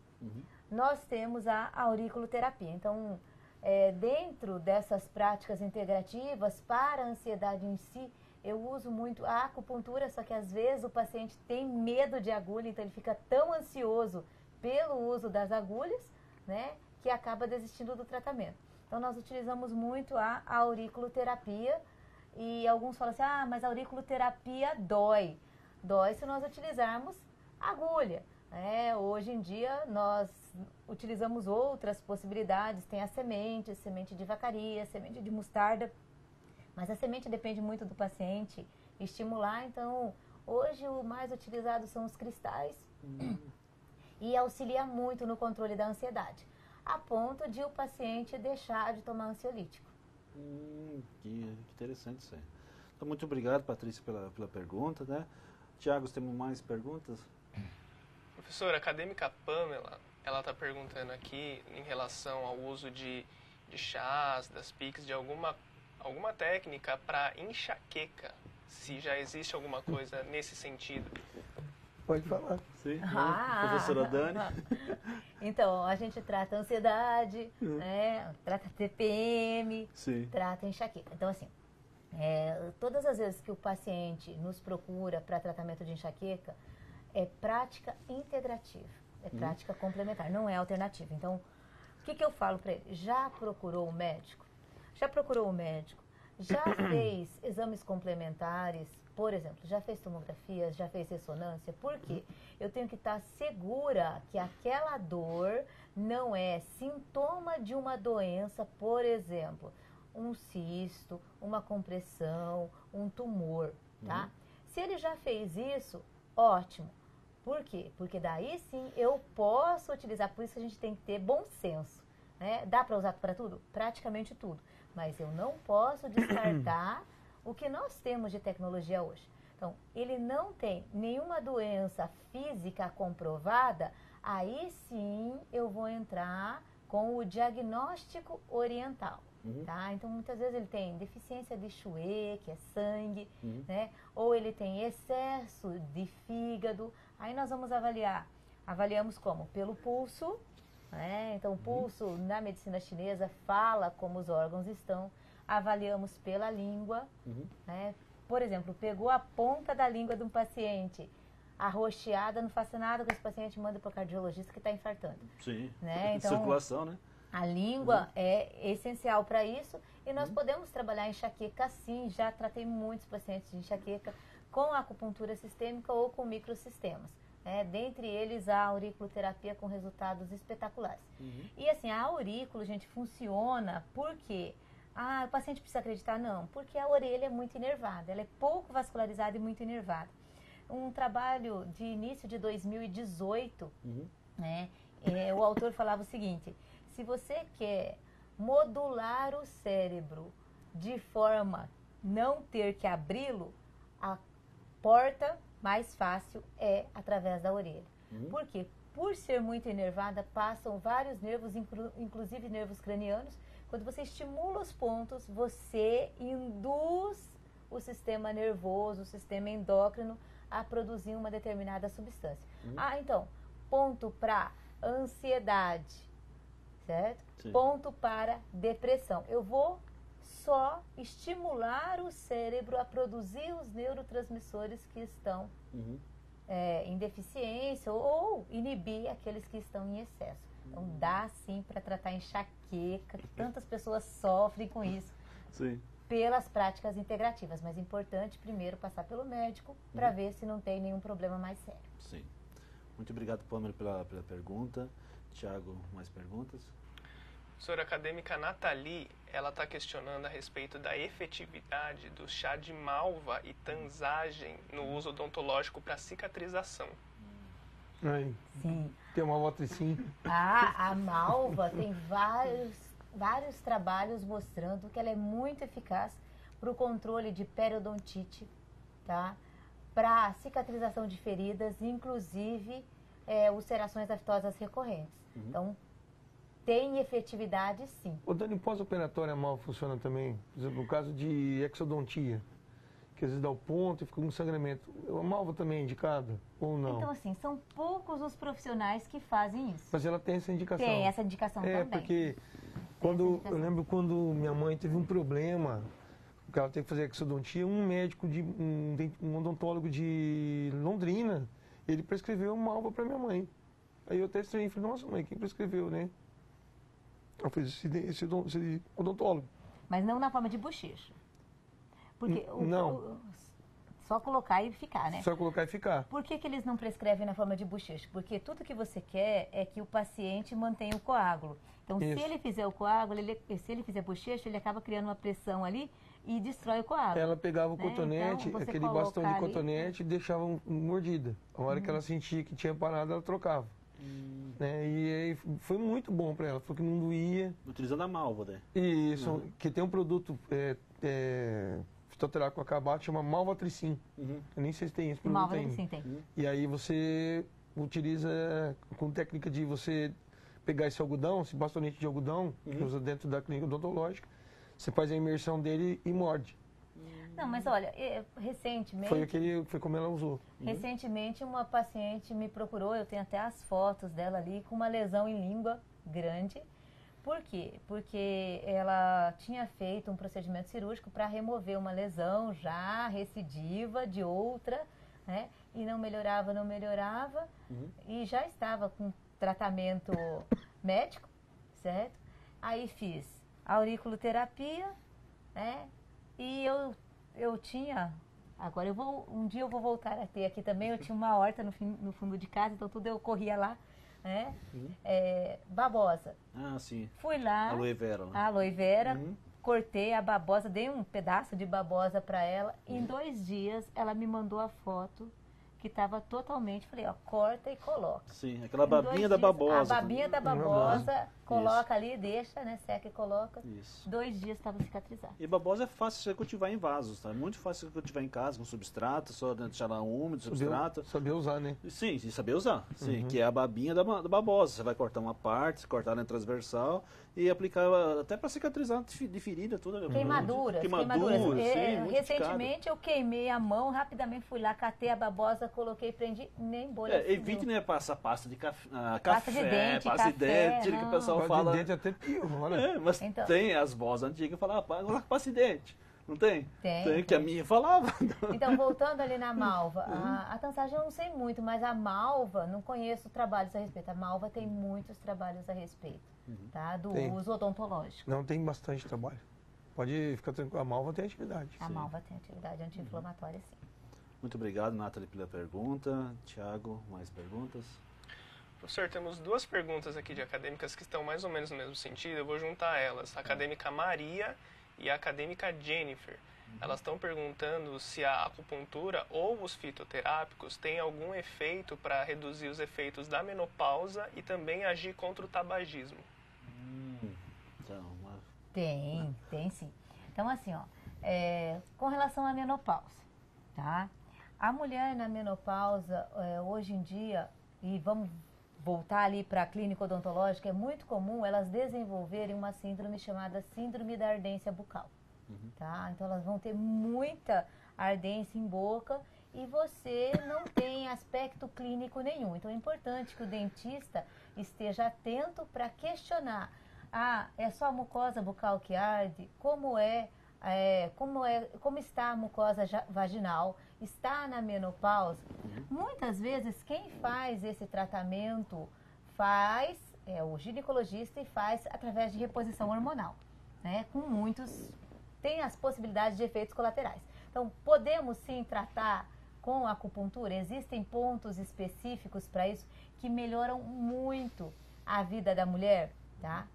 Nós temos a auriculoterapia. Então, dentro dessas práticas integrativas, para a ansiedade em si, eu uso muito a acupuntura, só que às vezes o paciente tem medo de agulha, então ele fica tão ansioso pelo uso das agulhas, né, que acaba desistindo do tratamento. Então nós utilizamos muito a auriculoterapia e alguns falam assim, mas a auriculoterapia dói. Dói se nós utilizarmos agulha. Hoje em dia nós utilizamos outras possibilidades, tem a semente de vacaria, semente de mostarda. Mas a semente depende muito do paciente estimular, então hoje o mais utilizado são os cristais e auxilia muito no controle da ansiedade, a ponto de o paciente deixar de tomar ansiolítico. Que interessante isso aí. Então, muito obrigado, Patrícia, pela pergunta, né? Tiago, temos mais perguntas? Professora, a acadêmica Pamela, ela está perguntando aqui em relação ao uso de chás, das PICs, de alguma técnica para enxaqueca, se já existe alguma coisa nesse sentido. Pode falar. Sim. Professora Dani. Então, a gente trata ansiedade, trata TPM, Sim. trata enxaqueca. Então, assim, todas as vezes que o paciente nos procura para tratamento de enxaqueca, é prática integrativa, é prática complementar, não é alternativa. Então, o que eu falo para ele? Já procurou o médico? Já procurou o médico? Já fez exames complementares? Por exemplo, já fez tomografias, já fez ressonância? Por quê? Eu tenho que estar segura que aquela dor não é sintoma de uma doença, por exemplo, um cisto, uma compressão, um tumor, tá? Se ele já fez isso, ótimo. Por quê? Porque daí sim eu posso utilizar, por isso que a gente tem que ter bom senso, né? Dá para usar para tudo? Praticamente tudo. Mas eu não posso descartar o que nós temos de tecnologia hoje. Então, ele não tem nenhuma doença física comprovada, aí sim eu vou entrar com o diagnóstico oriental. Tá? Então, muitas vezes ele tem deficiência de Chouet, que é sangue, né? Ou ele tem excesso de fígado. Aí nós vamos avaliar. Avaliamos como? Pelo pulso. Então, o pulso na medicina chinesa fala como os órgãos estão. Avaliamos pela língua. Né? Por exemplo, pegou a ponta da língua de um paciente arroxeada, não faça nada com esse paciente, manda para o cardiologista que está infartando. Sim, né? Então, circulação, né? A língua é essencial para isso e nós podemos trabalhar enxaqueca sim. Já tratei muitos pacientes de enxaqueca com acupuntura sistêmica ou com microsistemas. Dentre eles a auriculoterapia com resultados espetaculares. E assim, a aurículo, gente, funciona porque Ah, o paciente precisa acreditar? Não, porque a orelha é muito inervada, ela é pouco vascularizada e muito inervada. Um trabalho de início de 2018, né, o autor falava o seguinte: se você quer modular o cérebro de forma não ter que abri-lo, a porta mais fácil é através da orelha. Por quê? Por ser muito inervada, passam vários nervos, inclusive nervos cranianos. Quando você estimula os pontos, você induz o sistema nervoso, o sistema endócrino a produzir uma determinada substância. Ah, então, ponto para ansiedade, certo? Sim. Ponto para depressão. Eu vou só estimular o cérebro a produzir os neurotransmissores que estão em deficiência ou inibir aqueles que estão em excesso. Então dá sim para tratar enxaqueca, que tantas pessoas sofrem com isso. Sim. Pelas práticas integrativas, mas é importante primeiro passar pelo médico para ver se não tem nenhum problema mais sério. Sim. Muito obrigado, Pâmela, pela pergunta. Tiago, mais perguntas? Professora acadêmica Nathalie, ela está questionando a respeito da efetividade do chá de malva e tanzagem no uso odontológico para cicatrização. Aí. Sim. Tem uma outra sim. A malva tem vários trabalhos mostrando que ela é muito eficaz para o controle de periodontite, tá? Para cicatrização de feridas, inclusive ulcerações aftosas recorrentes. Então, tem efetividade sim. O dano pós-operatório mal funciona também? Por exemplo, no caso de exodontia, que às vezes dá o ponto e fica um sangramento. A malva também é indicada ou não? Então, assim, são poucos os profissionais que fazem isso. Mas ela tem essa indicação? Tem essa indicação também. Porque eu lembro quando minha mãe teve um problema, que ela teve que fazer exodontia, um médico, um odontólogo de Londrina, ele prescreveu malva para minha mãe. Aí eu até estranhei, falei, nossa mãe, quem prescreveu, né? Eu fiz esse odontólogo. Mas não na forma de bochecha. Porque não. Só colocar e ficar, né? Só colocar e ficar. Por que eles não prescrevem na forma de bochecha? Porque tudo que você quer é que o paciente mantenha o coágulo. Então, Isso. se ele fizer o coágulo, se ele fizer bochecha, ele acaba criando uma pressão ali e destrói o coágulo. Ela pegava o cotonete, então, aquele bastão de cotonete, e deixava mordida. A hora que ela sentia que tinha parado, ela trocava. Né? E aí foi muito bom para ela, falou que não doía. Utilizando a malva, né? Isso, que tem um produto fitoterápico acabado, chama Malvatricin. Eu nem sei se tem esse produto Malvatricin tem. E aí você utiliza com técnica de você pegar esse algodão, esse bastonete de algodão, que usa dentro da clínica odontológica, você faz a imersão dele e morde. Não, mas olha, recentemente... Foi como ela usou. Recentemente uma paciente me procurou, eu tenho até as fotos dela ali, com uma lesão em língua grande. Por quê? Porque ela tinha feito um procedimento cirúrgico para remover uma lesão já recidiva de outra, né? E não melhorava, e já estava com tratamento médico, certo? Aí fiz auriculoterapia, né? E eu tinha, agora um dia eu vou voltar a ter aqui também, eu tinha uma horta no fundo de casa, então tudo eu corria lá, né? Babosa. Ah, sim. Fui lá. Aloe vera. Né? Aloe vera, cortei a babosa, dei um pedaço de babosa para ela, e em 2 dias ela me mandou a foto que estava totalmente, falei, ó, corta e coloca. Sim, aquela babinha da babosa. A babinha da babosa, coloca ali, deixa, né, seca e coloca. Isso. 2 dias estava cicatrizado. E babosa é fácil você cultivar em vasos, tá? É muito fácil você cultivar em casa, com substrato, só deixar lá úmido, substrato. Saber usar, né? Sim, saber usar. Sim, que é a babinha da babosa. Você vai cortar uma parte, cortar na transversal e aplicar até para cicatrizar de ferida, tudo. Queimaduras. Sim, recentemente eu queimei a mão, rapidamente fui lá, catei a babosa, coloquei, prendi, nem bolha. Evite, né, passar pasta de café, pasta de dente, tira que o pessoal fala. Pasta de dente até pior, olha. Mas então, tem as vozes antigas que falavam, coloca pasta de dente. Não tem? Tem. Que a minha falava. Então, voltando ali na malva, a tanzagem eu não sei muito, mas a malva, não conheço trabalhos a respeito. A malva tem muitos trabalhos a respeito, tá? Do uso odontológico. Não, tem bastante trabalho. Pode ficar tranquilo, a malva tem atividade. A malva tem atividade anti-inflamatória, sim. Muito obrigado, Nathalie, pela pergunta. Tiago, mais perguntas? Professor, temos 2 perguntas aqui de acadêmicas que estão mais ou menos no mesmo sentido, eu vou juntar elas. A acadêmica Maria, e a acadêmica Jennifer. Elas estão perguntando se a acupuntura ou os fitoterápicos têm algum efeito para reduzir os efeitos da menopausa e também agir contra o tabagismo. Tem sim. Então, assim, ó, com relação à menopausa, tá? A mulher na menopausa, hoje em dia, e vamos voltar ali para a clínica odontológica, é muito comum elas desenvolverem uma síndrome chamada síndrome da ardência bucal. Tá? Então elas vão ter muita ardência em boca e você não tem aspecto clínico nenhum. Então é importante que o dentista esteja atento para questionar: é só a mucosa bucal que arde? Como está a mucosa vaginal? Está na menopausa? Muitas vezes quem faz esse tratamento é o ginecologista e faz através de reposição hormonal, né? Tem as possibilidades de efeitos colaterais. Então, podemos sim tratar com acupuntura. Existem pontos específicos para isso que melhoram muito a vida da mulher, tá?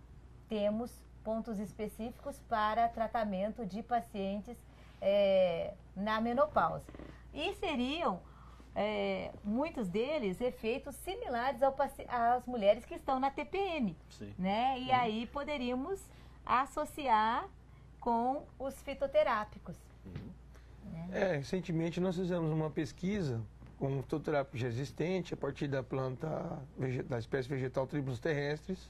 Temos pontos específicos para tratamento de pacientes na menopausa. E seriam, muitos deles, efeitos similares às mulheres que estão na TPM. Sim. Né? E aí poderíamos associar com os fitoterápicos. Recentemente nós fizemos uma pesquisa com um fitoterápico já existente a partir da planta da espécie vegetal Tribulus terrestris,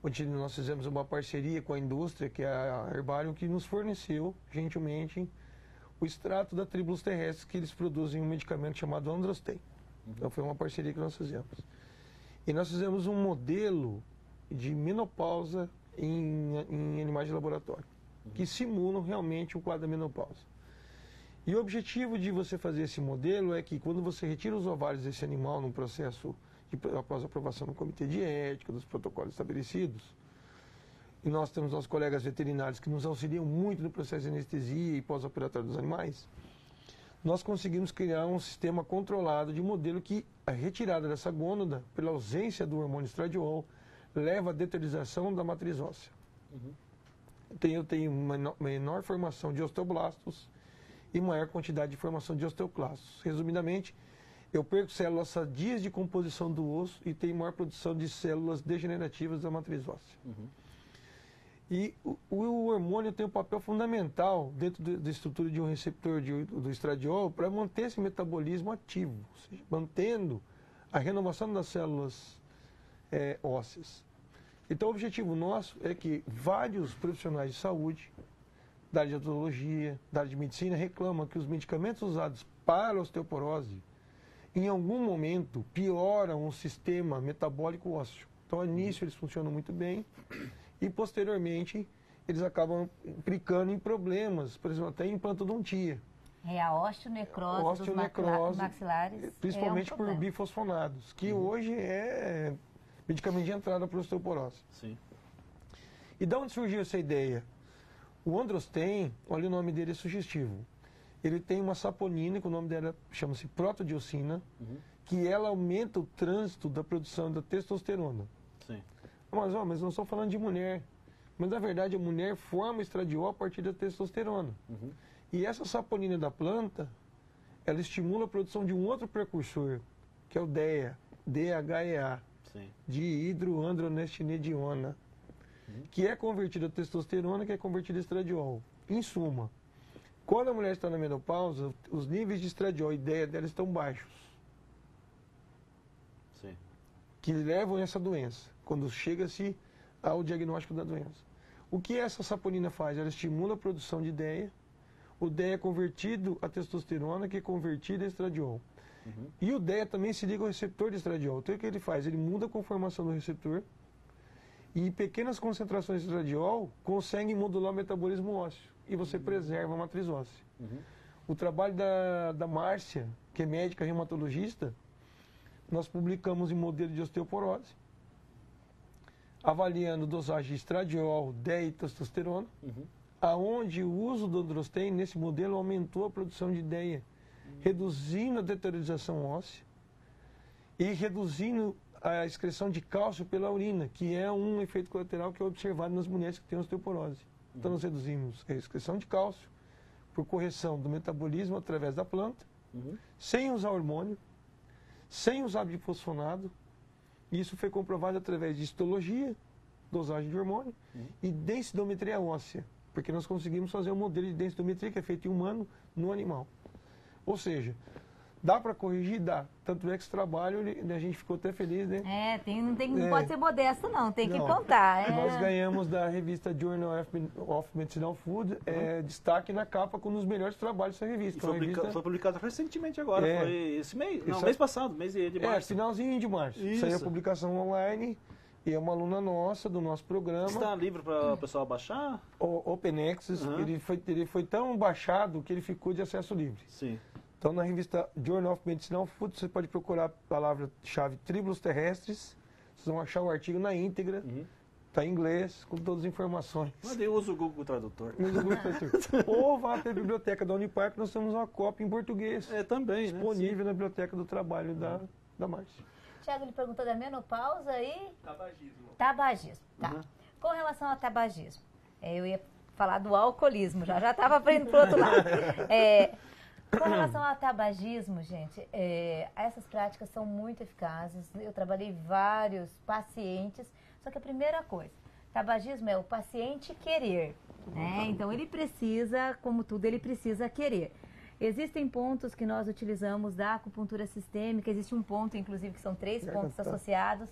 onde nós fizemos uma parceria com a indústria, que é a Herbarium, que nos forneceu gentilmente o extrato da Tribulus terrestris, que eles produzem um medicamento chamado Androsten. Então foi uma parceria que nós fizemos. E nós fizemos um modelo de menopausa em animais de laboratório, que simulam realmente o quadro da menopausa. E o objetivo de você fazer esse modelo é que quando você retira os ovários desse animal num processo após a aprovação do comitê de ética, dos protocolos estabelecidos, e nós temos nossos colegas veterinários que nos auxiliam muito no processo de anestesia e pós-operatório dos animais, nós conseguimos criar um sistema controlado de modelo que a retirada dessa gônada, pela ausência do hormônio estradiol, leva à deteriorização da matriz óssea. Eu tenho menor formação de osteoblastos e maior quantidade de formação de osteoclastos. Resumidamente, eu perco células sadias de composição do osso e tenho maior produção de células degenerativas da matriz óssea. E o hormônio tem um papel fundamental dentro da estrutura de um receptor do estradiol para manter esse metabolismo ativo, ou seja, mantendo a renovação das células ósseas. Então, o objetivo nosso é que vários profissionais de saúde, da área de odontologia, da área de medicina, reclamam que os medicamentos usados para a osteoporose, em algum momento, pioram o sistema metabólico ósseo. Então, ao início, eles funcionam muito bem e, posteriormente, eles acabam implicando em problemas, por exemplo, até em implantodontia. A osteonecrose dos maxilares. Principalmente por bifosfonados, que hoje é medicamento de entrada para a osteoporose. Sim. E de onde surgiu essa ideia? O Androsten, olha, o nome dele é sugestivo. Ele tem uma saponina, que o nome dela chama-se protodiocina, que ela aumenta o trânsito da produção da testosterona. Sim. Mas não estou falando de mulher. Mas, na verdade, a mulher forma estradiol a partir da testosterona. E essa saponina da planta, ela estimula a produção de um outro precursor, que é o DHEA, DHEA, de hidroandronestinediona, que é convertida a testosterona, que é convertida a estradiol. Em suma, quando a mulher está na menopausa, os níveis de estradiol e DHEA dela estão baixos, que levam a essa doença, quando chega-se ao diagnóstico da doença. O que essa saponina faz? Ela estimula a produção de DHEA, o DHEA é convertido a testosterona, que é convertida a estradiol. E o DHEA também se liga ao receptor de estradiol. Então, o que ele faz? Ele muda a conformação do receptor e, em pequenas concentrações de estradiol, conseguem modular o metabolismo ósseo e você preserva a matriz óssea. O trabalho da Márcia, que é médica reumatologista, nós publicamos em modelo de osteoporose, avaliando dosagem de estradiol, DHEA e testosterona, aonde o uso do Androsten nesse modelo aumentou a produção de DHEA, reduzindo a deteriorização óssea e reduzindo a excreção de cálcio pela urina, que é um efeito colateral que é observado nas mulheres que têm osteoporose. Então, nós reduzimos a excreção de cálcio por correção do metabolismo através da planta, sem usar hormônio, sem usar bifosfonado. Isso foi comprovado através de histologia, dosagem de hormônio e densitometria óssea, porque nós conseguimos fazer um modelo de densitometria que é feito em humano no animal. Ou seja, dá para corrigir? Dá. Tanto é que esse trabalho, a gente ficou até feliz, né? Não pode ser modesto, não. Tem que contar. Nós ganhamos da revista Journal of Medicinal Food destaque na capa com um dos melhores trabalhos dessa revista. Foi publicado recentemente agora, foi esse mês, mês passado, mês de março. Finalzinho de março. Saiu a publicação online e é uma aluna nossa, do nosso programa. Está livre para o pessoal baixar? O OpenAccess, ele foi tão baixado que ele ficou de acesso livre. Sim. Então, na revista Journal of Medicinal Food, você pode procurar a palavra-chave tríbulos terrestres, vocês vão achar o artigo na íntegra, está em inglês, com todas as informações. Mas eu uso o Google Tradutor. Ou vá até a biblioteca da Unipar, que nós temos uma cópia em português. Também, disponível na biblioteca do trabalho da Márcia. Tiago, ele perguntou da menopausa e... Tabagismo. Tá. Com relação ao tabagismo, eu ia falar do alcoolismo, já estava indo para o outro lado. Com relação ao tabagismo, gente, essas práticas são muito eficazes. Eu trabalhei vários pacientes, só que a primeira coisa, tabagismo é o paciente querer, né? Então ele precisa, como tudo, ele precisa querer. Existem pontos que nós utilizamos da acupuntura sistêmica, existe um ponto, inclusive, que são 3 pontos associados,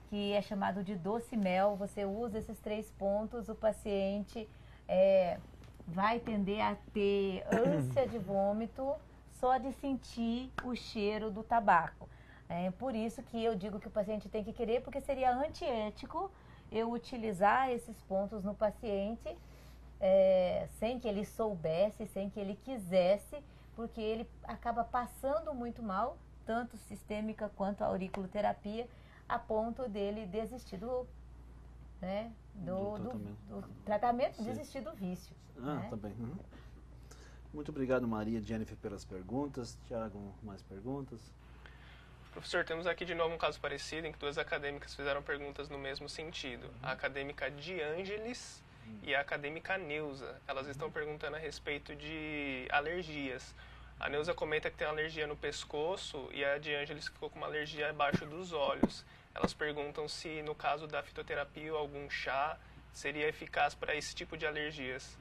que é chamado de doce-mel. Você usa esses 3 pontos, o paciente vai tender a ter ânsia de vômito só de sentir o cheiro do tabaco. É por isso que eu digo que o paciente tem que querer, porque seria antiético eu utilizar esses pontos no paciente sem que ele soubesse, sem que ele quisesse, porque ele acaba passando muito mal, tanto sistêmica quanto a auriculoterapia, a ponto dele desistir do tratamento, desistir do vício. Também. Muito obrigado, Maria e Jennifer, pelas perguntas. Tiago, mais perguntas? Professor, temos aqui de novo um caso parecido, em que 2 acadêmicas fizeram perguntas no mesmo sentido. A acadêmica De Ângeles e a acadêmica Neuza. Elas estão perguntando a respeito de alergias. A Neuza comenta que tem uma alergia no pescoço e a De Ângeles ficou com uma alergia abaixo dos olhos. Elas perguntam se, no caso da fitoterapia ou algum chá, seria eficaz para esse tipo de alergias.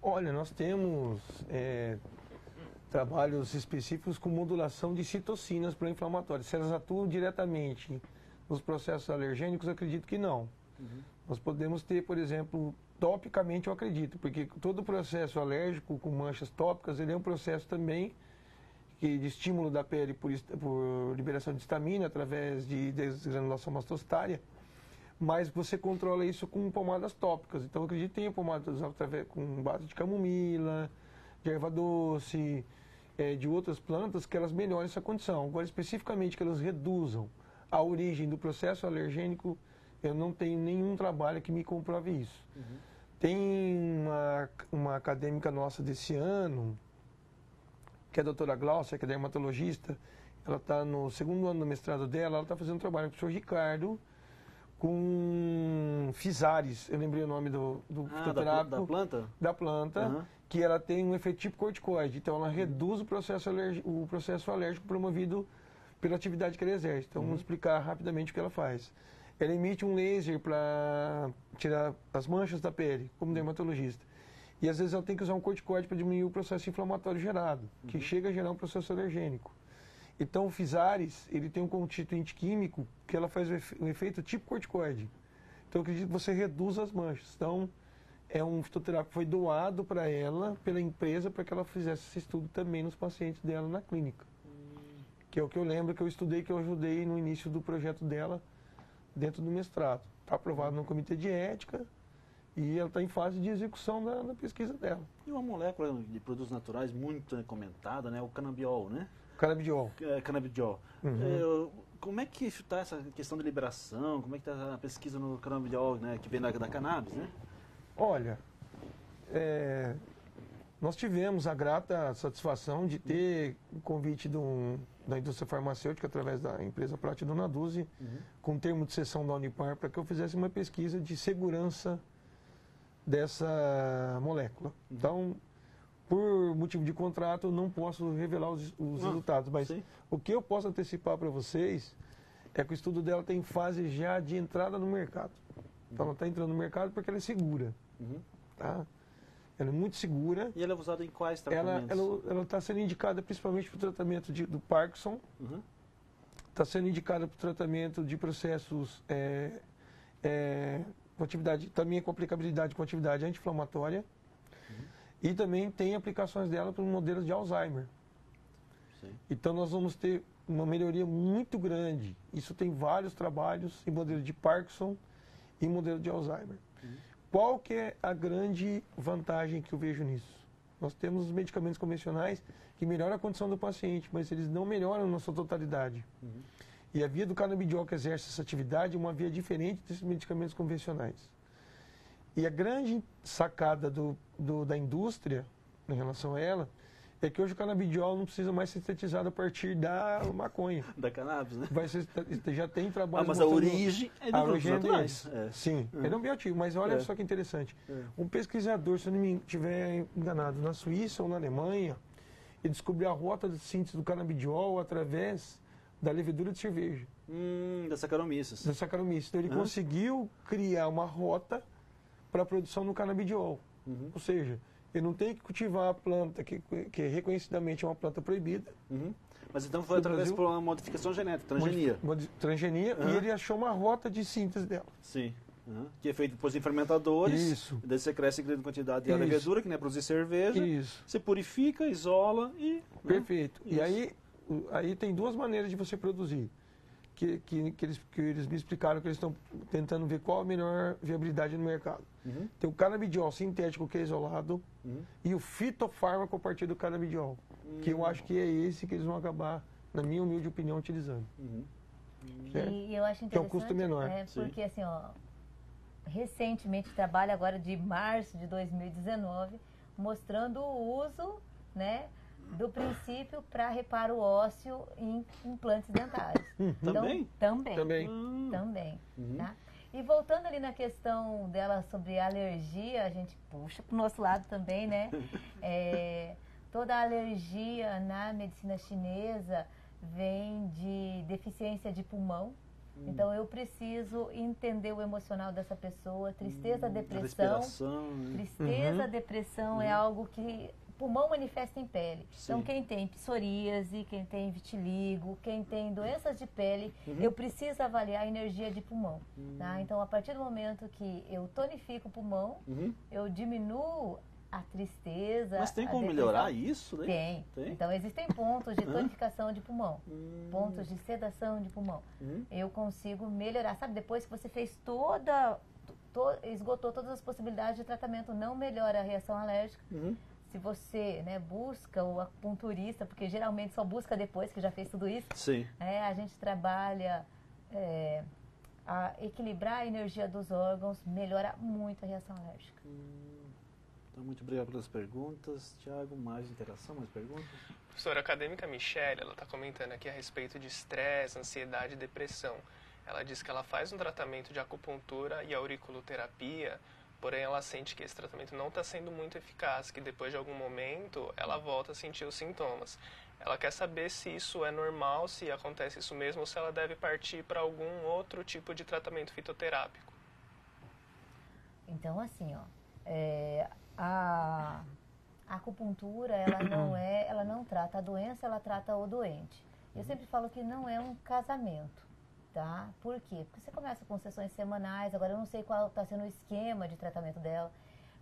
Olha, nós temos trabalhos específicos com modulação de citocinas pró-inflamatórias. Se elas atuam diretamente nos processos alergênicos, eu acredito que não. Nós podemos ter, por exemplo, topicamente eu acredito, porque todo processo alérgico com manchas tópicas, ele é um processo também de estímulo da pele por liberação de histamina através de desgranulação mastócita, mas você controla isso com pomadas tópicas. Então eu acredito que tem pomadas com base de camomila, de erva doce, de outras plantas que elas melhoram essa condição. Agora, especificamente que elas reduzam a origem do processo alergênico, eu não tenho nenhum trabalho que me comprove isso. Tem uma acadêmica nossa desse ano, que é a doutora Glaucia, que é dermatologista. Ela está no 2º ano do mestrado dela, ela está fazendo um trabalho com o professor Ricardo, com Physaris, eu lembrei o nome do fitoterápico. Da planta? Da planta, que ela tem um efeito tipo corticoide. Então, ela reduz o processo alérgico promovido pela atividade que ela exerce. Então, vamos explicar rapidamente o que ela faz. Ela emite um laser para tirar as manchas da pele, como dermatologista. E, às vezes, ela tem que usar um corticoide para diminuir o processo inflamatório gerado, que chega a gerar um processo alérgenico. Então, o Physaris, ele tem um constituinte químico que ela faz o efeito tipo corticoide. Então, eu acredito que você reduz as manchas. Então, é um fitoterápico que foi doado para ela, pela empresa, para que ela fizesse esse estudo também nos pacientes dela na clínica. Que é o que eu lembro que eu estudei, que eu ajudei no início do projeto dela, dentro do mestrado. Está aprovado no comitê de ética e ela está em fase de execução da pesquisa dela. E uma molécula de produtos naturais muito comentada, né? O canabiol, né? Canabidiol. Canabidiol. Como é que está essa questão de liberação? Como é que está a pesquisa no canabidiol, né? Que vem da cannabis, né? Olha, nós tivemos a grata satisfação de ter o convite da indústria farmacêutica, através da empresa Prate Dona Dulce, com termo de cessão da Unipar, para que eu fizesse uma pesquisa de segurança dessa molécula. Então, por motivo de contrato, eu não posso revelar os resultados, mas sim. o que eu posso antecipar para vocês é que o estudo dela tem fase já de entrada no mercado. Então, ela está entrando no mercado porque ela é segura. Tá? Ela é muito segura. E ela é usada em quais tratamentos? Ela está sendo indicada principalmente para o tratamento do Parkinson. Está sendo indicada para o tratamento de processos com atividade, também com aplicabilidade com atividade anti-inflamatória. E também tem aplicações dela para modelos de Alzheimer. Sim. Então nós vamos ter uma melhoria muito grande. Isso tem vários trabalhos em modelo de Parkinson e modelo de Alzheimer. Qual que é a grande vantagem que eu vejo nisso? Nós temos os medicamentos convencionais que melhoram a condição do paciente, mas eles não melhoram na sua totalidade. E a via do canabidiol que exerce essa atividade é uma via diferente desses medicamentos convencionais. E a grande sacada da indústria em relação a ela é que hoje o canabidiol não precisa mais ser sintetizado a partir da maconha. Da cannabis, né? Já tem trabalho. Mas a origem é de produtos naturais. Sim, ele é um bioativo, mas olha só que interessante. Um pesquisador, se eu não me estiver enganado, na Suíça ou na Alemanha, ele descobriu a rota de síntese do canabidiol através da levedura de cerveja. Da Saccharomyces. Da Saccharomyces. Então ele conseguiu criar uma rota para a produção do canabidiol. Ou seja, ele não tem que cultivar a planta que reconhecidamente é uma planta proibida. Mas então foi através de uma modificação genética, transgenia. Transgenia, e ele achou uma rota de síntese dela. Sim. Que é feito depois em fermentadores. Isso. E daí você cresce em grande quantidade de levedura, que nem é produzir cerveja. Isso. Você purifica, isola e... Perfeito. E aí tem duas maneiras de você produzir. Que eles me explicaram que eles estão tentando ver qual a melhor viabilidade no mercado. Tem o canabidiol sintético, que é isolado, e o fitofármaco a partir do canabidiol, que eu acho que é esse que eles vão acabar, na minha humilde opinião, utilizando. E eu acho interessante, que é um custo menor. Porque assim, recentemente, trabalho agora de março de 2019, mostrando o uso, né, do princípio para reparo ósseo em implantes dentários. Também? Também. Tá? E voltando ali na questão dela sobre alergia, a gente puxa para o nosso lado também, né? Toda alergia na medicina chinesa vem de deficiência de pulmão. Então eu preciso entender o emocional dessa pessoa. Tristeza, depressão. Tristeza, depressão é algo que pulmão manifesta em pele. Então quem tem psoríase, quem tem vitiligo, quem tem doenças de pele, eu preciso avaliar a energia de pulmão. Tá? Então a partir do momento que eu tonifico o pulmão, eu diminuo a tristeza. Mas tem como melhorar isso? Né? Tem. Então existem pontos de tonificação de pulmão, pontos de sedação de pulmão. Eu consigo melhorar. Sabe, depois que você fez esgotou todas as possibilidades de tratamento, não melhora a reação alérgica. Se você, né, busca o acupunturista, porque geralmente só busca depois que já fez tudo isso, a gente trabalha a equilibrar a energia dos órgãos, melhora muito a reação alérgica. Então, muito obrigado pelas perguntas. Tiago, mais interação, mais perguntas? Professora, a acadêmica Michelle, ela está comentando aqui a respeito de estresse, ansiedade e depressão. Ela diz que ela faz um tratamento de acupuntura e auriculoterapia, porém ela sente que esse tratamento não está sendo muito eficaz, que depois de algum momento ela volta a sentir os sintomas. Ela quer saber se isso é normal, se acontece isso mesmo, ou se ela deve partir para algum outro tipo de tratamento fitoterápico. Então, assim, a acupuntura, ela não trata a doença, ela trata o doente. Eu sempre falo que não é um casamento. Tá? Por quê? Porque você começa com sessões semanais, agora eu não sei qual está sendo o esquema de tratamento dela.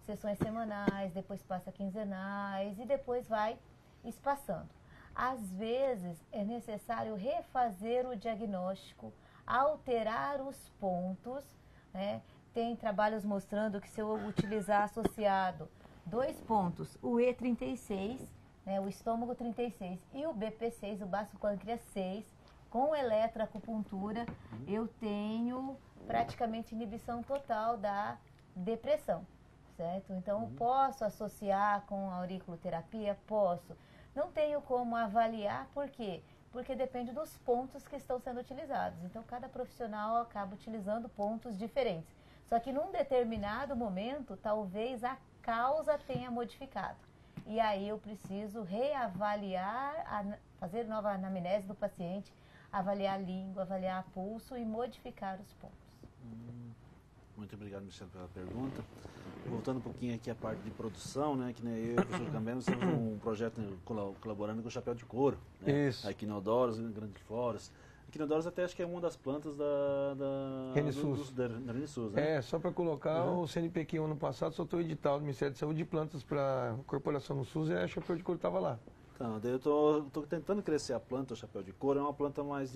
Sessões semanais, depois passa quinzenais e depois vai espaçando. Às vezes é necessário refazer o diagnóstico, alterar os pontos, né? Tem trabalhos mostrando que se eu utilizar associado 2 pontos, o E36, né, o estômago 36 e o BP6, o baço pâncreas 6, com eletroacupuntura, eu tenho praticamente inibição total da depressão, certo? Então, posso associar com a auriculoterapia? Posso. Não tenho como avaliar, por quê? Porque depende dos pontos que estão sendo utilizados. Então, cada profissional acaba utilizando pontos diferentes. Só que num determinado momento, talvez a causa tenha modificado. E aí eu preciso reavaliar, fazer nova anamnese do paciente, avaliar a língua, avaliar pulso e modificar os pontos. Muito obrigado, Michele, pela pergunta. Voltando um pouquinho aqui à parte de produção, né, que eu e o professor Gambé, nós temos um projeto colaborando com o Chapéu de Couro, né, Isso. a Equinodoros, Grande Flores. A Equinodoros até acho que é uma das plantas da RNSUS, né? Só para colocar, o CNPq ano passado soltou o edital do Ministério da Saúde de plantas para incorporação no SUS e a Chapéu de Couro estava lá. Então, eu tô tentando crescer a planta, o Chapéu de Couro, é uma planta mais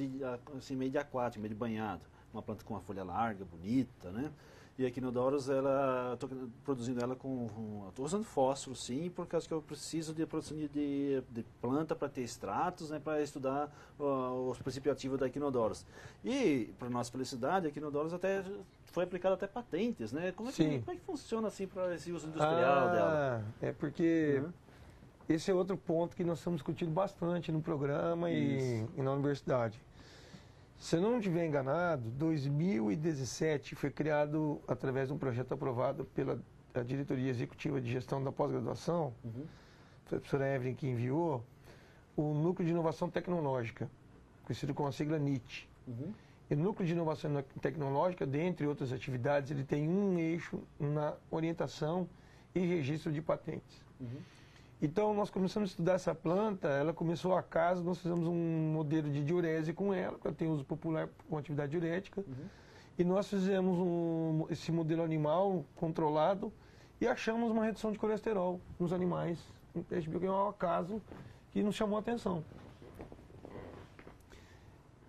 assim, meio de aquático, meio de banhado. Uma planta com uma folha larga, bonita, né? E aqui no Doros, estou produzindo ela estou usando fósforo, sim, por causa que eu preciso de produção de planta para ter extratos, né, para estudar os princípios ativos da Equinodoros. E, para nossa felicidade, a Equinodoros até foi aplicada até patentes, né? Como é que funciona assim para esse uso industrial dela? É porque esse é outro ponto que nós estamos discutindo bastante no programa e na universidade. Se eu não estiver enganado, 2017 foi criado, através de um projeto aprovado pela Diretoria Executiva de Gestão da Pós-Graduação, a professora Evelyn que enviou, o Núcleo de Inovação Tecnológica, conhecido com a sigla NIT. E o Núcleo de Inovação Tecnológica, dentre outras atividades, ele tem um eixo na orientação e registro de patentes. Então, nós começamos a estudar essa planta, ela começou a casa, nós fizemos um modelo de diurese com ela, que ela tem uso popular com atividade diurética, e nós fizemos esse modelo animal controlado e achamos uma redução de colesterol nos animais, um teste bioquímico, é um acaso que nos chamou a atenção.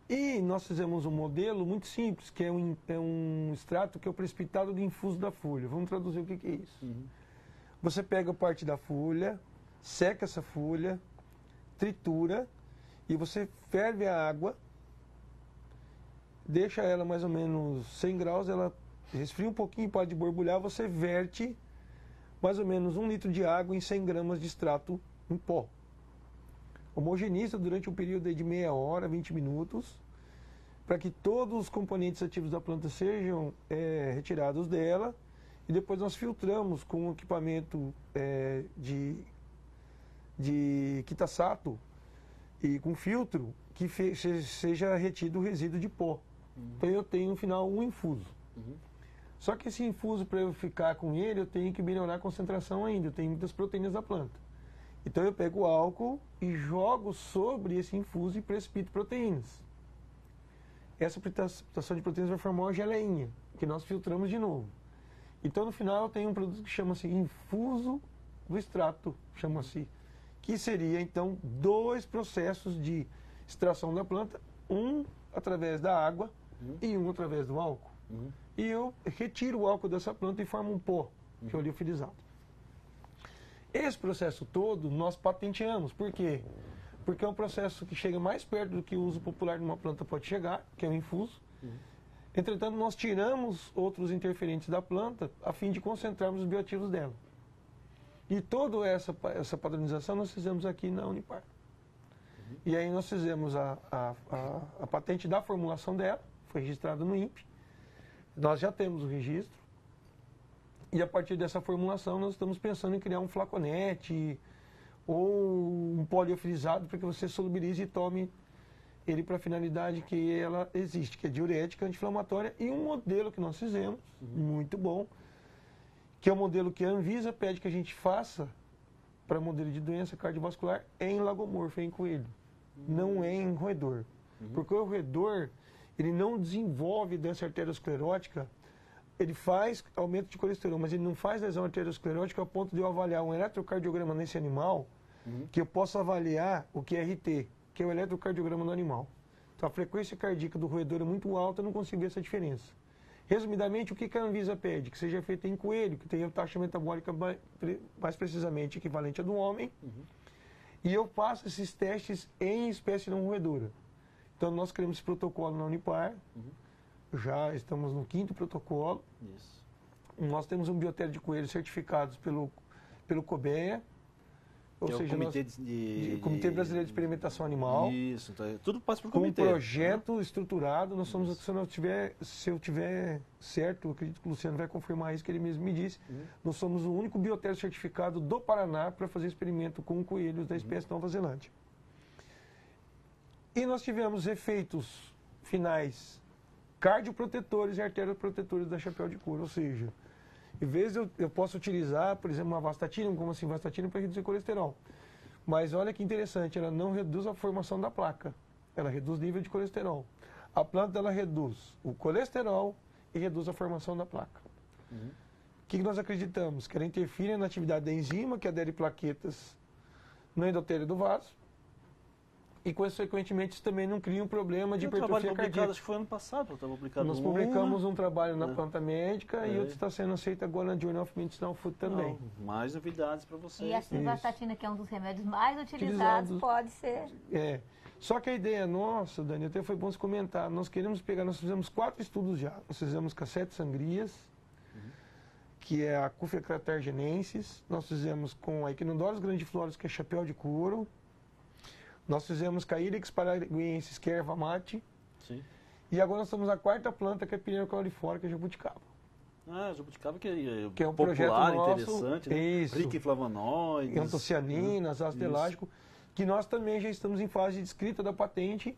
E nós fizemos um modelo muito simples, que é um extrato que é o precipitado do infuso da folha. Vamos traduzir o que é isso. Você pega parte da folha, seca essa folha, tritura e você ferve a água, deixa ela mais ou menos 100 graus, ela resfria um pouquinho, pode borbulhar, você verte mais ou menos 1 litro de água em 100 gramas de extrato em pó. Homogeneiza durante um período de meia hora, 20 minutos, para que todos os componentes ativos da planta sejam retirados dela, e depois nós filtramos com um equipamento de Kitasato e com filtro que seja retido o resíduo de pó. Então eu tenho no final um infuso. Só que esse infuso, para eu ficar com ele, eu tenho que melhorar a concentração ainda. Eu tenho muitas proteínas da planta. Então eu pego o álcool e jogo sobre esse infuso e precipito proteínas. Essa precipitação de proteínas vai formar uma geleinha, que nós filtramos de novo. Então no final eu tenho um produto que chama-se infuso do extrato, chama-se, que seria então 2 processos de extração da planta, um através da água e um através do álcool. E eu retiro o álcool dessa planta e formo um pó, que é o liofilizado. Esse processo todo nós patenteamos. Por quê? Porque é um processo que chega mais perto do que o uso popular de uma planta pode chegar, que é o infuso. Entretanto, nós tiramos outros interferentes da planta a fim de concentrarmos os bioativos dela. E toda essa padronização nós fizemos aqui na Unipar. E aí nós fizemos a patente da formulação dela, foi registrada no INPE. Nós já temos o registro. E a partir dessa formulação nós estamos pensando em criar um flaconete ou um pó liofilizado para que você solubilize e tome ele para a finalidade que ela existe, que é diurética, anti-inflamatória, e um modelo que nós fizemos, muito bom, que é o modelo que a Anvisa pede que a gente faça para modelo de doença cardiovascular em lagomorfo, em coelho, não é em roedor. Porque o roedor, ele não desenvolve doença arteriosclerótica, ele faz aumento de colesterol, mas ele não faz lesão arteriosclerótica ao ponto de eu avaliar um eletrocardiograma nesse animal, que eu possa avaliar o QRT, que é o eletrocardiograma do animal. Então a frequência cardíaca do roedor é muito alta, eu não consigo ver essa diferença. Resumidamente, o que a Anvisa pede? Que seja feito em coelho, que tenha taxa metabólica mais precisamente equivalente à do homem, e eu faço esses testes em espécie não roedora. Então nós criamos esse protocolo na Unipar, já estamos no 5º protocolo. Nós temos um biotério de coelhos certificados pelo COBEA, Ou seja, o Comitê Brasileiro de Experimentação Animal. Isso, então, tudo passa por com comitê. Um projeto estruturado. Nós somos, se eu tiver certo, eu acredito que o Luciano vai confirmar isso, que ele mesmo me disse, nós somos o único biotério certificado do Paraná para fazer experimento com coelhos da espécie Nova Zelândia. E nós tivemos efeitos finais cardioprotetores e arterioprotetores da chapéu de couro, ou seja, em vez de eu posso utilizar, por exemplo, uma vastatina, como assim, vastatina para reduzir colesterol. Mas olha que interessante, ela não reduz a formação da placa, ela reduz o nível de colesterol. A planta, ela reduz o colesterol e reduz a formação da placa. O que nós acreditamos? Que ela interfere na atividade da enzima, que adere plaquetas no endotélio do vaso, e, consequentemente, isso também não cria um problema de hipertrofia cardíaca. Acho que foi ano passado, estava publicado. Nós publicamos um trabalho na planta médica e outro está sendo aceito agora na Journal of Medicinal Food também. Mais novidades para vocês. E a simvastatina, que é um dos remédios mais utilizados, pode ser. Só que a ideia nossa, Dani, até foi bom se comentar, nós fizemos 4 estudos já. Nós fizemos com as 7 sangrias, que é a Cúfia catargenensis, nós fizemos com a Echinodorus grandiflorus, que é chapéu de couro, nós fizemos com a Ilex paraguensis, que é erva mate. Sim. E agora nós estamos na 4ª planta, que é a Pinheiro cauliflora, que é jabuticaba. Jabuticaba que é um popular, projeto nosso, interessante, né? Isso. Rico em flavonoides. Antocianinas, ácido elágico, que nós também já estamos em fase de escrita da patente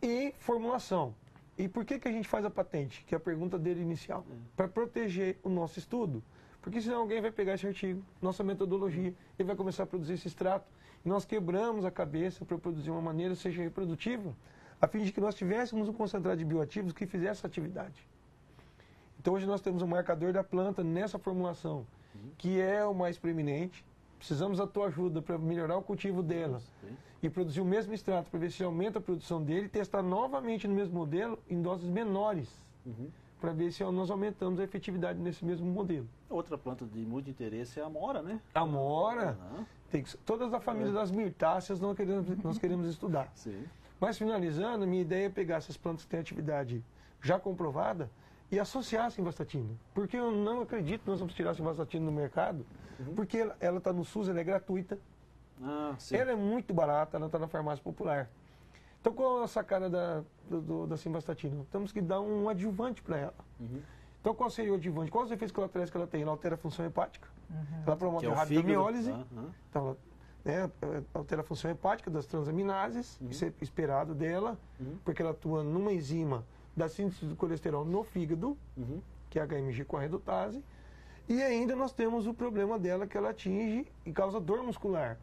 e formulação. E por que a gente faz a patente? Que é a pergunta dele inicial. Para proteger o nosso estudo. Porque senão alguém vai pegar esse artigo, nossa metodologia, e vai começar a produzir esse extrato. E nós quebramos a cabeça para produzir uma maneira que seja reprodutiva, a fim de que nós tivéssemos um concentrado de bioativos que fizesse essa atividade. Então hoje nós temos um marcador da planta nessa formulação, que é o mais preeminente. Precisamos da tua ajuda para melhorar o cultivo dela e produzir o mesmo extrato para ver se aumenta a produção dele e testar novamente no mesmo modelo em doses menores, para ver se nós aumentamos a efetividade nesse mesmo modelo. Outra planta de muito interesse é a amora, né? A amora, todas as famílias das mirtáceas nós queremos estudar. Sim. Mas finalizando, a minha ideia é pegar essas plantas que têm atividade já comprovada e associar a simvastatina. Porque eu não acredito que nós vamos tirar a simvastatina do mercado, porque ela está no SUS, ela é gratuita, ela é muito barata, ela está na farmácia popular. Então, qual é a sacada da simvastatina? Temos que dar um adjuvante para ela. Então, qual seria o adjuvante? Quais os efeitos colaterais que ela tem? Ela altera a função hepática, ela promove a rabdomiólise, então, altera a função hepática das transaminases, isso é esperado dela, porque ela atua numa enzima da síntese do colesterol no fígado, que é a HMG com a redutase, e ainda nós temos o problema dela que ela atinge e causa dor muscular.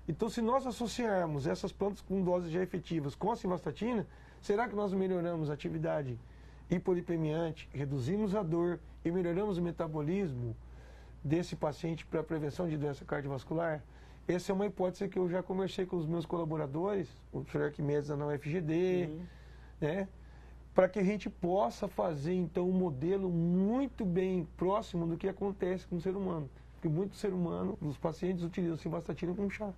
Então, se nós associarmos essas plantas com doses já efetivas com a simvastatina, será que nós melhoramos a atividade hipolipemiante, reduzimos a dor e melhoramos o metabolismo desse paciente para a prevenção de doença cardiovascular? Essa é uma hipótese que eu já conversei com os meus colaboradores, o Dr. Arquimedes da UFGD, para que a gente possa fazer, então, um modelo muito bem próximo do que acontece com o ser humano. Porque muito ser humano, os pacientes utilizam simvastatina como chá.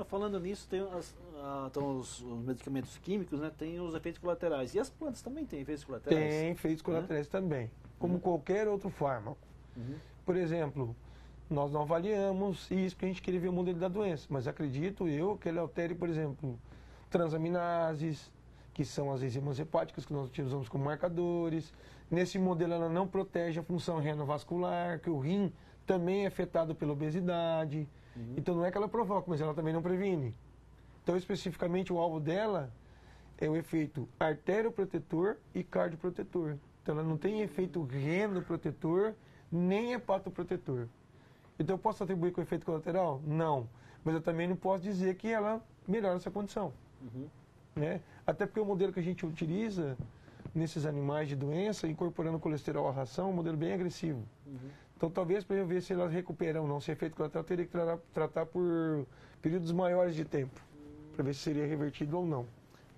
Falando nisso, tem os medicamentos químicos, né? Tem os efeitos colaterais. E as plantas também têm efeitos colaterais? Tem efeitos colaterais também, como qualquer outro fármaco. Por exemplo, nós não avaliamos isso porque a gente queria ver o modelo da doença, mas acredito eu que ele altere, por exemplo, transaminases, que são as enzimas hepáticas que nós utilizamos como marcadores. Nesse modelo ela não protege a função renovascular, que o rim também é afetado pela obesidade. Então não é que ela provoca, mas ela também não previne. Então especificamente o alvo dela é o efeito arterioprotetor e cardioprotetor. Então ela não tem efeito renoprotetor nem hepatoprotetor. Então eu posso atribuir com efeito colateral? Não. Mas eu também não posso dizer que ela melhora essa condição. Né? Até porque o modelo que a gente utiliza nesses animais de doença, incorporando colesterol à ração, é um modelo bem agressivo. Então talvez para eu ver se elas recuperam ou não, se é efeito colateral, eu teria que tratar por períodos maiores de tempo, para ver se seria revertido ou não.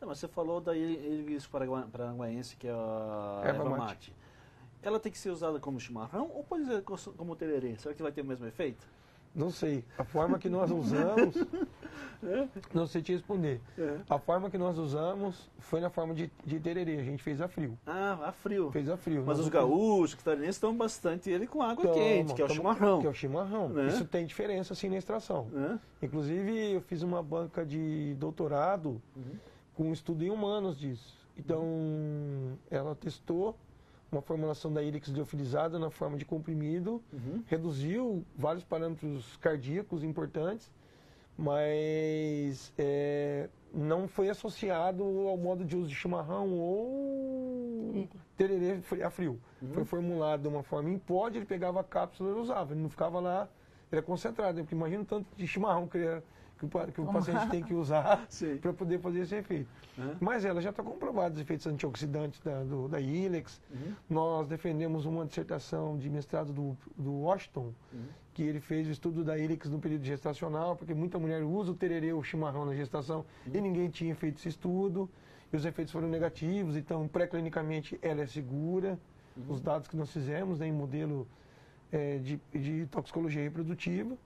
Mas você falou da Ilex paraguensis, que é a erva mate. Ela tem que ser usada como chimarrão ou pode ser como tererê? Será que vai ter o mesmo efeito? Não sei. A forma que nós usamos... Não sei te responder. A forma que nós usamos foi na forma de tererê. A gente fez a frio. Ah, a frio. Fez a frio. Mas os gaúchos, os catarinenses, tomam bastante ele com água quente, que é o chimarrão. Que é o chimarrão. Né? Isso tem diferença, assim, na extração. Inclusive, eu fiz uma banca de doutorado com um estudo em humanos disso. Então, ela testou uma formulação da ílex liofilizada na forma de comprimido, reduziu vários parâmetros cardíacos importantes, mas não foi associado ao modo de uso de chimarrão ou tererê a frio. Foi formulado de uma forma em pó, ele pegava a cápsula e usava, ele não ficava lá, era concentrado, porque imagina o tanto de chimarrão que o paciente tem que usar para poder fazer esse efeito. Mas ela já está comprovada, os efeitos antioxidantes da ílex. Nós defendemos uma dissertação de mestrado do Washington, que ele fez o estudo da ílex no período gestacional, porque muita mulher usa o tererê, o chimarrão na gestação, e ninguém tinha feito esse estudo, e os efeitos foram negativos, então pré-clinicamente ela é segura. Os dados que nós fizemos em modelo de toxicologia reprodutiva.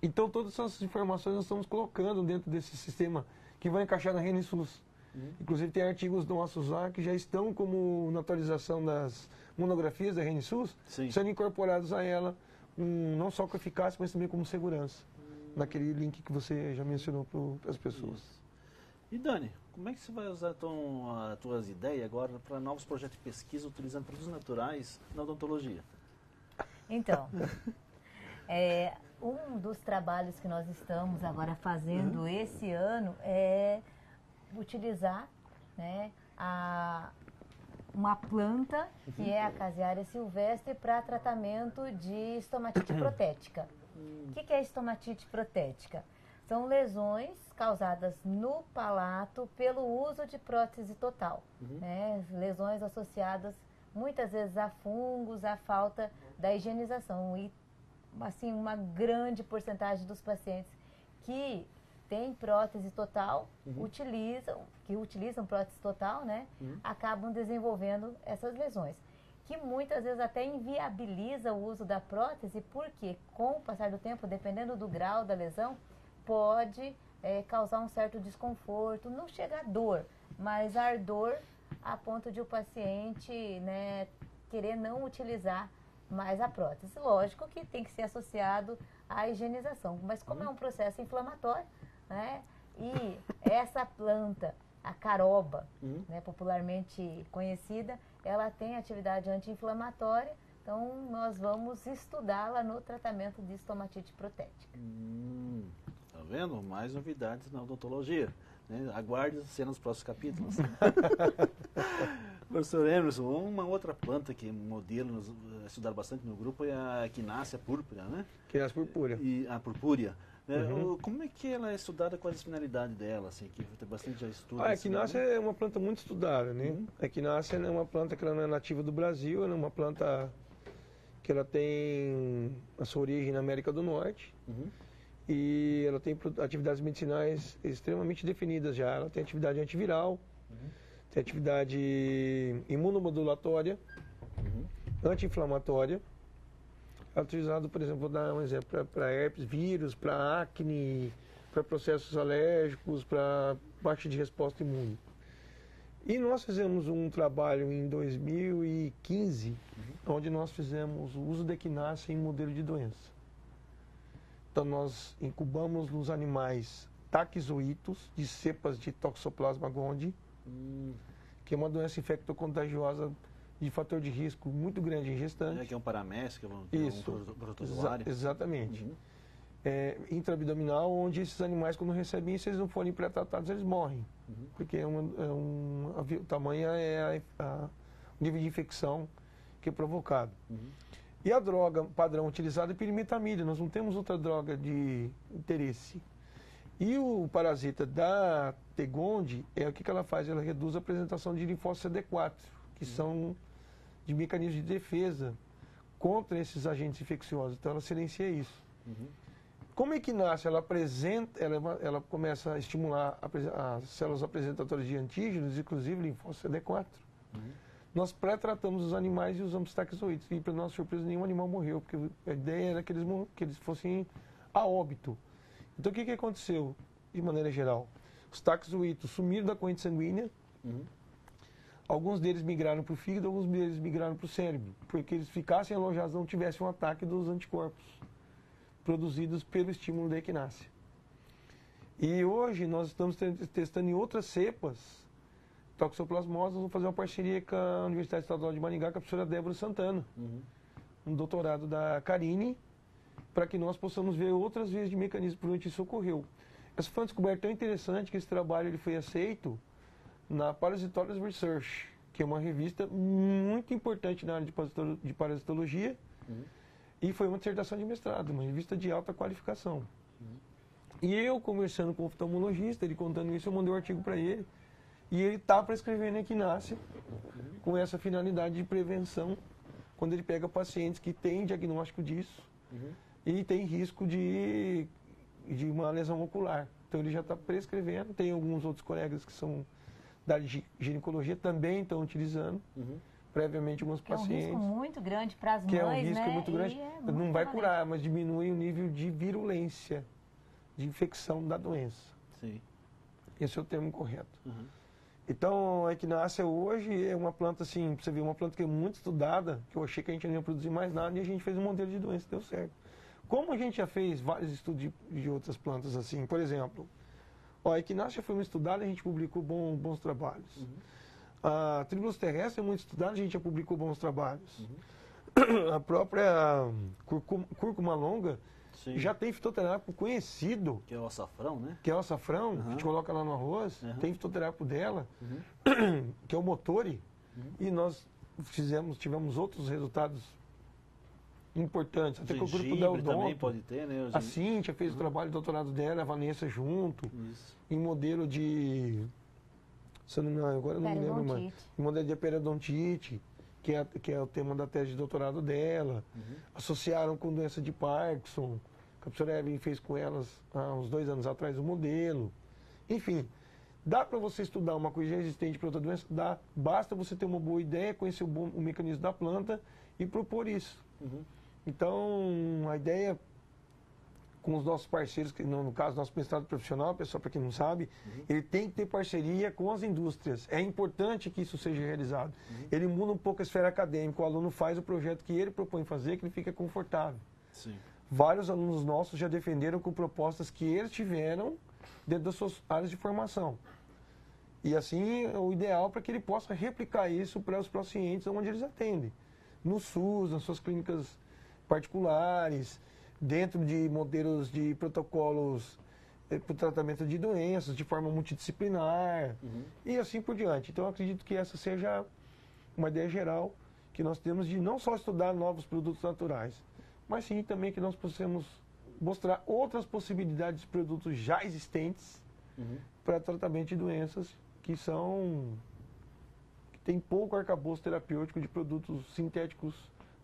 Então, todas essas informações nós estamos colocando dentro desse sistema que vai encaixar na RNSUS. Inclusive, tem artigos nossos lá que já estão como na atualização das monografias da RNSUS, sendo incorporados a ela, não só com eficácia, mas também como segurança, naquele link que você já mencionou para as pessoas. Isso. E Dani, como é que você vai usar as tuas ideias agora para novos projetos de pesquisa utilizando produtos naturais na odontologia? Então... um dos trabalhos que nós estamos agora fazendo esse ano é utilizar, né, uma planta que é a Casearia silvestre para tratamento de estomatite protética. O que é estomatite protética? São lesões causadas no palato pelo uso de prótese total, né, lesões associadas muitas vezes a fungos, à falta da higienização. E assim, uma grande porcentagem dos pacientes que têm prótese total, utilizam prótese total, né, acabam desenvolvendo essas lesões, que muitas vezes até inviabiliza o uso da prótese, porque com o passar do tempo, dependendo do grau da lesão, pode causar um certo desconforto, não chega a dor, mas ardor a ponto de o paciente, né, querer não utilizar mais a prótese. Lógico que tem que ser associado à higienização, mas como é um processo inflamatório, né, e essa planta, a caroba, né, popularmente conhecida, ela tem atividade anti-inflamatória, então nós vamos estudá-la no tratamento de estomatite protética. Tá vendo? Mais novidades na odontologia. Né? Aguarde as cenas nos próximos capítulos. Professor Emerson, uma outra planta que modelo estudaram bastante no grupo é a Echinacea púrpura, né? Echinacea purpúrea. E a purpúrea. Né? Como é que ela é estudada, qual a finalidade dela? Assim, que tem bastante estudo. A Echinacea é uma planta muito estudada, né? A Echinacea é uma planta que ela não é nativa do Brasil, ela é uma planta que ela tem a sua origem na América do Norte. E ela tem atividades medicinais extremamente definidas já. Ela tem atividade antiviral, tem atividade imunomodulatória, anti-inflamatória. É utilizado, por exemplo, vou dar um exemplo, para herpes vírus, para acne, para processos alérgicos, para baixa de resposta imune. E nós fizemos um trabalho em 2015, onde nós fizemos o uso da Echinacea em modelo de doença. Então, nós incubamos nos animais taquizoítos de cepas de Toxoplasma gondii, que é uma doença infectocontagiosa de fator de risco muito grande em gestantes. Que é um paramécio, que é um protozoário. Exatamente. Uhum. Intraabdominal, onde esses animais, quando recebem isso, eles não forem pré-tratados, eles morrem. Uhum. Porque o tamanho é o nível de infecção que é provocado. Uhum. E a droga padrão utilizada é pirimetamida. Nós não temos outra droga de interesse. E o parasita da T. gondii, o que ela faz? Ela reduz a apresentação de linfócitos CD4, que são de mecanismos de defesa contra esses agentes infecciosos. Então ela silencia isso. Uhum. Como a Echinacea, ela começa a estimular as células apresentadoras de antígenos, inclusive linfócitos CD4. nós pré-tratamos os animais e usamos taxoides. E, para nossa surpresa, nenhum animal morreu, porque a ideia era que eles fossem a óbito. Então, o que aconteceu, de maneira geral? Os taxoides sumiram da corrente sanguínea, alguns deles migraram para o fígado, alguns deles migraram para o cérebro, porque eles ficassem alojados, não tivessem um ataque dos anticorpos produzidos pelo estímulo da equinácea. E hoje nós estamos testando em outras cepas toxoplasmose. Vamos fazer uma parceria com a Universidade Estadual de Maringá, com a professora Débora Santana, um doutorado da Carine, para que nós possamos ver outras vezes de mecanismo por onde isso ocorreu. Essa foi uma descoberta tão interessante que esse trabalho ele foi aceito na Parasitology Research, que é uma revista muito importante na área de parasitologia, e foi uma dissertação de mestrado, uma revista de alta qualificação. E eu, conversando com o oftalmologista, ele contando isso, eu mandei um artigo para ele, e ele está prescrevendo equinácea com essa finalidade de prevenção, quando ele pega pacientes que têm diagnóstico disso e tem risco de uma lesão ocular. Então ele já está prescrevendo, tem alguns outros colegas que são da área de ginecologia também estão utilizando previamente alguns pacientes. É um risco muito grande para as mães, que é um risco muito grande. Muito não vai curar, mas diminui o nível de virulência, de infecção da doença. Sim. Esse é o termo correto. Então, a equinácea hoje é uma planta, assim, você vê, uma planta que é muito estudada, que eu achei que a gente não ia produzir mais nada, e a gente fez um modelo de doença e deu certo. Como a gente já fez vários estudos de outras plantas, assim, por exemplo, a equinácea foi muito estudada, a gente publicou bons trabalhos. A tribulus terrestre é muito estudada, a gente já publicou bons trabalhos. A própria cúrcuma longa já tem fitoterápico conhecido. Que é o açafrão, né? Que é o açafrão, que a gente coloca lá no arroz, tem fitoterápico dela, que é o motori. E nós tivemos outros resultados importantes. Até que o grupo da Odonto também pode ter, né? A Cíntia fez o trabalho de doutorado dela, a Vanessa junto, em modelo de... agora eu não me lembro mais. Em modelo de periodontite, que é o tema da tese de doutorado dela. Associaram com doença de Parkinson. A professora Evelyn fez com elas há uns 2 anos atrás o modelo. Enfim, dá para você estudar uma coisa já existente para outra doença? Dá. Basta você ter uma boa ideia, conhecer o mecanismo da planta e propor isso. Então, a ideia com os nossos parceiros, que no caso, nosso mestrado profissional, pessoal, para quem não sabe, ele tem que ter parceria com as indústrias. É importante que isso seja realizado. Ele muda um pouco a esfera acadêmica, o aluno faz o projeto que ele propõe fazer, que ele fica confortável. Sim. Vários alunos nossos já defenderam com propostas que eles tiveram dentro das suas áreas de formação. E assim, o ideal para que ele possa replicar isso para os pacientes onde eles atendem. No SUS, nas suas clínicas particulares, dentro de modelos de protocolos para o tratamento de doenças, de forma multidisciplinar, e assim por diante. Então, eu acredito que essa seja uma ideia geral que nós temos de não só estudar novos produtos naturais, mas sim também que nós possamos mostrar outras possibilidades de produtos já existentes para tratamento de doenças que tem pouco arcabouço terapêutico de produtos sintéticos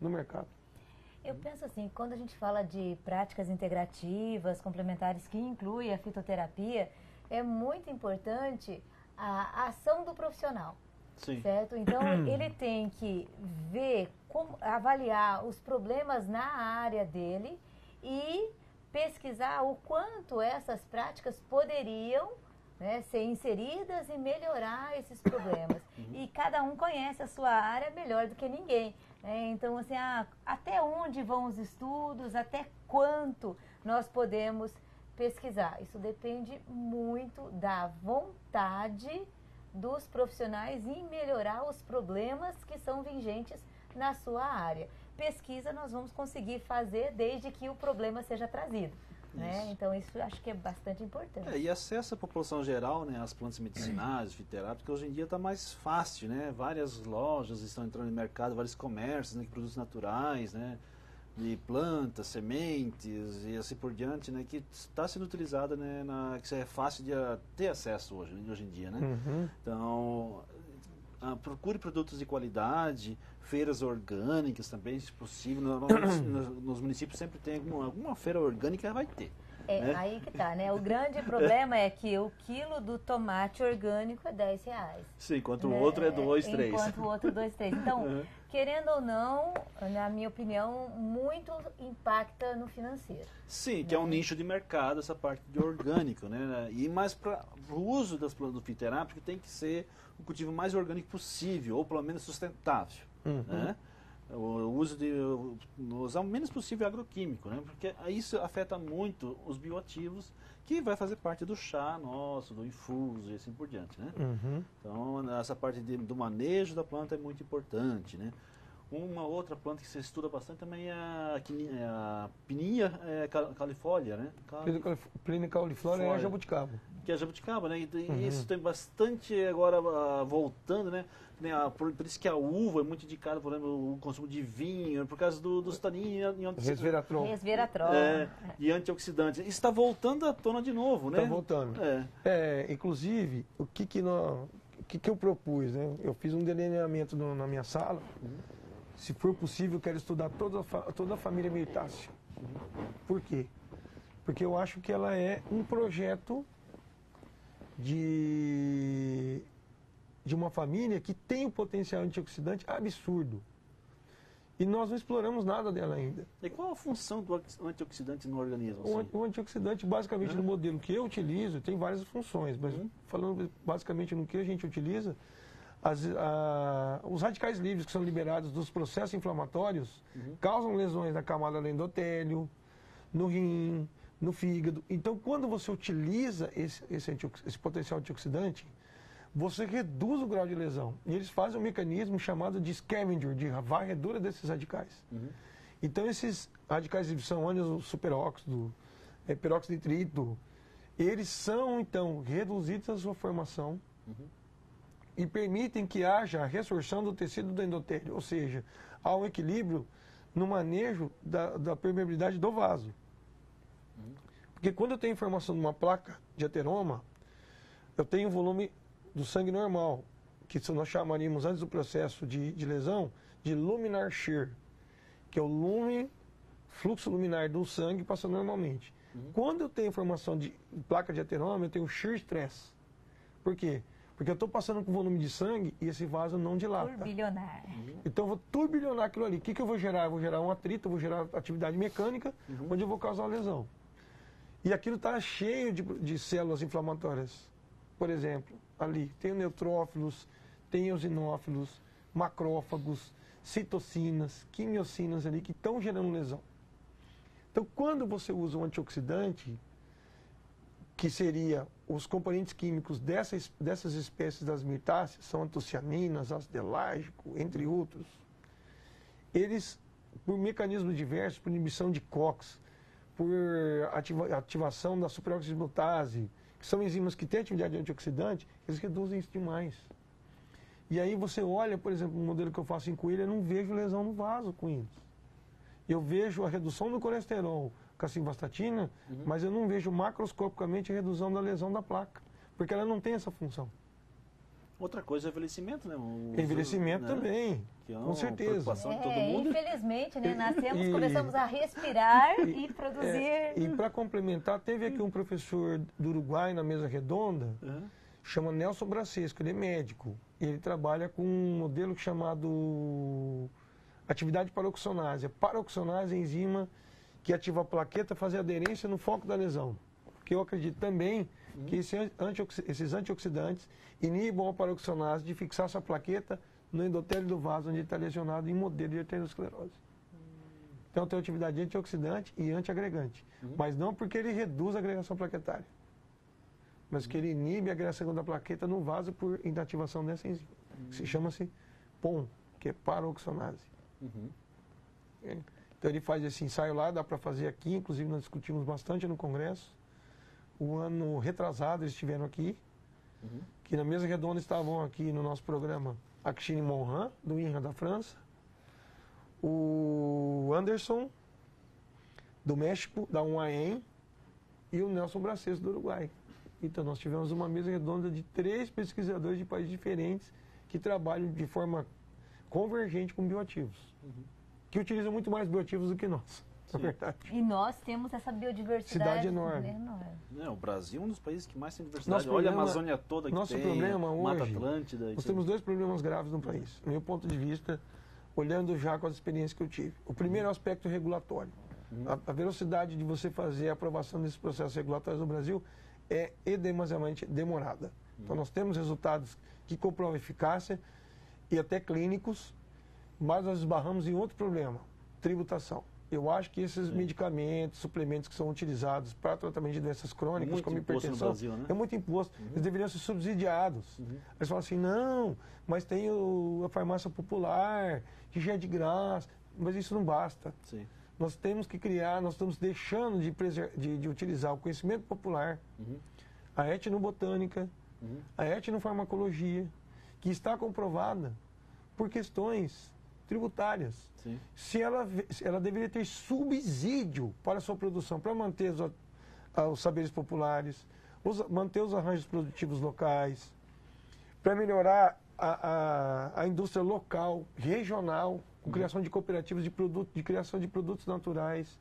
no mercado. Eu penso assim, quando a gente fala de práticas integrativas, complementares, que inclui a fitoterapia, é muito importante a ação do profissional. Sim. Certo? Então, ele tem que ver, avaliar os problemas na área dele e pesquisar o quanto essas práticas poderiam, né, ser inseridas e melhorar esses problemas. E cada um conhece a sua área melhor do que ninguém. Então, assim, até onde vão os estudos, até quanto nós podemos pesquisar? Isso depende muito da vontade dos profissionais em melhorar os problemas que são vigentes na sua área. Pesquisa nós vamos conseguir fazer desde que o problema seja trazido. Né? Então, isso acho que é bastante importante. E acesso à população geral, né, às plantas medicinais, fitoterápicas, hoje em dia está mais fácil, né? Várias lojas estão entrando no mercado, vários comércios, né, de produtos naturais, né, de plantas, sementes e assim por diante, né, que está sendo utilizada, né, que é fácil de ter acesso hoje em dia, né? Então, procure produtos de qualidade, feiras orgânicas também, se possível. Nos municípios sempre tem alguma feira orgânica, vai ter. né? Aí que tá, né? O grande problema é que o quilo do tomate orgânico é R$10. Sim, enquanto o outro é 2, 3. Enquanto o outro 2, 3. Então, querendo ou não, na minha opinião, muito impacta no financeiro. Sim, que é um nicho de mercado, essa parte de orgânico, né? E mais para o uso das plantas fitoterápicas tem que ser o cultivo mais orgânico possível, ou pelo menos sustentável, né? O uso de usar o menos possível agroquímico, né? Porque isso afeta muito os bioativos, que vai fazer parte do chá nosso, do infuso e assim por diante, né? Então, essa parte do manejo da planta é muito importante, né? Uma outra planta que se estuda bastante também é a Pinea caulifólia, né? Pinea caulifólia é a jabuticaba. Que é a jabuticaba, né? E isso tem bastante agora voltando, né? Por isso que a uva é muito indicada, por exemplo, o consumo de vinho, por causa dos taninos resveratrol. E antioxidantes. Isso está voltando à tona de novo, né? Está voltando. Inclusive, o que eu propus, né? Eu fiz um delineamento na minha sala. Se for possível, eu quero estudar toda a família Myrtácea. Por quê? Porque eu acho que ela é um projeto de uma família que tem um potencial antioxidante absurdo. E nós não exploramos nada dela ainda. E qual a função do antioxidante no organismo? O antioxidante, basicamente, no modelo que eu utilizo, tem várias funções, mas falando basicamente no que a gente utiliza, os radicais livres que são liberados dos processos inflamatórios causam lesões na camada do endotélio, no rim, no fígado. Então, quando você utiliza esse potencial antioxidante, você reduz o grau de lesão. E eles fazem um mecanismo chamado de scavenger, de varredura desses radicais. Então, esses radicais livres são ânions superóxido, peróxido de nitrito, eles são, então, reduzidos a sua formação e permitem que haja a resorção do tecido do endotélio, ou seja, há um equilíbrio no manejo da permeabilidade do vaso. Porque quando eu tenho informação de uma placa de ateroma, eu tenho um volume do sangue normal, que nós chamaríamos antes do processo de lesão, de luminar shear, que é o fluxo luminar do sangue passando normalmente. Quando eu tenho informação de placa de ateroma, eu tenho shear stress. Por quê? Porque eu estou passando com volume de sangue e esse vaso não dilata. Turbilhonar. Então eu vou turbilhonar aquilo ali. O que eu vou gerar? Eu vou gerar um atrito, eu vou gerar atividade mecânica, onde eu vou causar uma lesão. E aquilo está cheio de células inflamatórias. Por exemplo, ali tem neutrófilos, tem eosinófilos, macrófagos, citocinas, quimiocinas ali que estão gerando lesão. Então, quando você usa um antioxidante, que seria os componentes químicos dessas espécies das Myrtáceas, são antocianinas, ácido elágico, entre outros, eles, por mecanismos diversos, por inibição de COX, por ativação da superoxidimutase, que são enzimas que têm atividade antioxidante, eles reduzem isso demais. E aí você olha, por exemplo, um modelo que eu faço em coelho, eu não vejo lesão no vaso com eles. Eu vejo a redução do colesterol com a simvastatina, mas eu não vejo macroscopicamente a redução da lesão da placa, porque ela não tem essa função. Outra coisa é o envelhecimento, né? Envelhecimento também, que é com certeza. De todo mundo. Infelizmente, né? Nascemos, começamos a respirar e produzir. E para complementar, teve aqui um professor do Uruguai na mesa redonda, chama Nelson Bracesco, ele é médico. Ele trabalha com um modelo chamado atividade paroxonase. A paroxonase é a enzima que ativa a plaqueta, fazer aderência no foco da lesão. Porque eu acredito também que esses antioxidantes inibam a paroxonase de fixar essa plaqueta no endotélio do vaso, onde ele está lesionado em modelo de arteriosclerose. Então tem atividade antioxidante e antiagregante. Mas não porque ele reduz a agregação plaquetária, mas que ele inibe a agregação da plaqueta no vaso por inativação dessa enzima. Que chama-se POM, que é paroxonase. Então ele faz esse ensaio lá, dá para fazer aqui, inclusive nós discutimos bastante no congresso. O ano retrasado eles estiveram aqui, que na mesa redonda estavam aqui no nosso programa a Christine Monran, do INRA da França, o Anderson, do México, da UAM, e o Nelson Bracesco, do Uruguai. Então nós tivemos uma mesa redonda de 3 pesquisadores de países diferentes que trabalham de forma convergente com bioativos, que utilizam muito mais bioativos do que nós. na verdade. E nós temos essa biodiversidade Cidade enorme. O Brasil é um dos países que mais tem diversidade. Nosso Olha problema, a Amazônia toda que nosso tem, problema Mata hoje, Atlântida. nós temos 2 problemas graves no país, do meu ponto de vista, olhando já com as experiências que eu tive. O primeiro é o aspecto regulatório. A velocidade de você fazer a aprovação desses processos regulatórios no Brasil é demasiadamente demorada. Então nós temos resultados que comprovam eficácia e até clínicos, mas nós esbarramos em outro problema, tributação. Eu acho que esses medicamentos, suplementos que são utilizados para tratamento de doenças crônicas, como hipertensão, Brasil, né? é muito imposto. Eles deveriam ser subsidiados. Eles falam assim, não, mas tem a farmácia popular, que já é de graça, mas isso não basta. Sim. Nós temos que criar, nós estamos deixando de utilizar o conhecimento popular, a etnobotânica, a etnofarmacologia, que está comprovada por questões tributárias. Sim. Se ela deveria ter subsídio para a sua produção, para manter os saberes populares, manter os arranjos produtivos locais, para melhorar a indústria local, regional, com criação de cooperativas de criação de produtos naturais,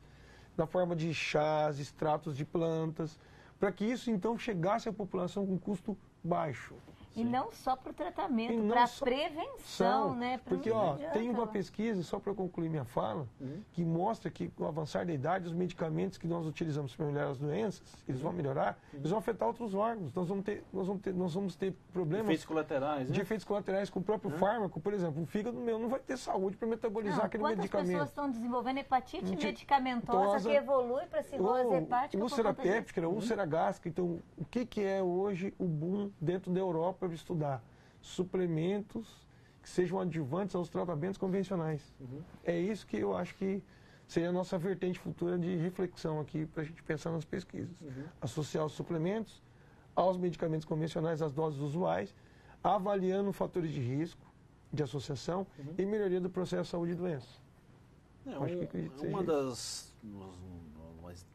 na forma de chás, extratos de plantas, para que isso então chegasse à população com custo baixo. E não só para o tratamento, E não para a só- prevenção, né? Porque, tem uma pesquisa, só para concluir minha fala, que mostra que com o avançar da idade, os medicamentos que nós utilizamos para melhorar as doenças, eles vão melhorar, eles vão afetar outros órgãos. Nós vamos ter problemas Efeitos colaterais, né? de efeitos colaterais com o próprio fármaco. Por exemplo, o fígado meu não vai ter saúde para metabolizar aquele Quantas medicamento. pessoas estão desenvolvendo hepatite Gente, medicamentosa tosa, que evolui para cirrose hepática? por úlcera conta disso? péptica, úlcera gástrica. Então, o que é hoje o boom dentro da Europa para estudar? Suplementos que sejam adjuvantes aos tratamentos convencionais. É isso que eu acho que seria a nossa vertente futura de reflexão aqui para a gente pensar nas pesquisas. Associar os suplementos aos medicamentos convencionais, às doses usuais, avaliando fatores de risco, de associação e melhoria do processo de saúde e doença. Acho que acredito que seja uma isso. das...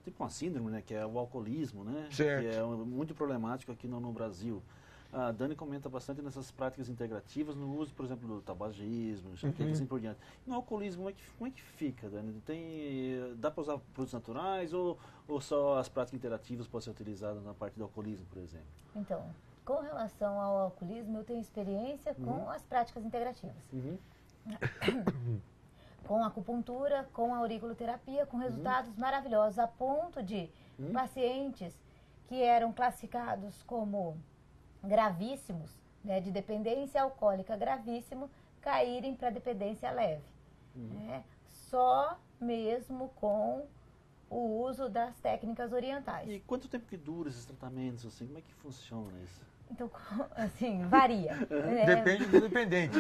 Tipo uma síndrome, né? Que é o alcoolismo, né? Certo. Que é muito problemático aqui no Brasil. A Dani comenta bastante nessas práticas integrativas no uso, por exemplo, do tabagismo, enxaqueca, assim por diante. No alcoolismo, como é que fica, Dani? Dá para usar produtos naturais ou só as práticas interativas podem ser utilizadas na parte do alcoolismo, por exemplo? Então, com relação ao alcoolismo, eu tenho experiência com as práticas integrativas. Com a acupuntura, com a auriculoterapia, com resultados maravilhosos, a ponto de pacientes que eram classificados como gravíssimos, né, de dependência alcoólica gravíssimo, caírem para dependência leve. Né, só mesmo com o uso das técnicas orientais. E quanto tempo que dura esses tratamentos, assim? Como é que funciona isso? Então, assim, varia. Depende do dependente.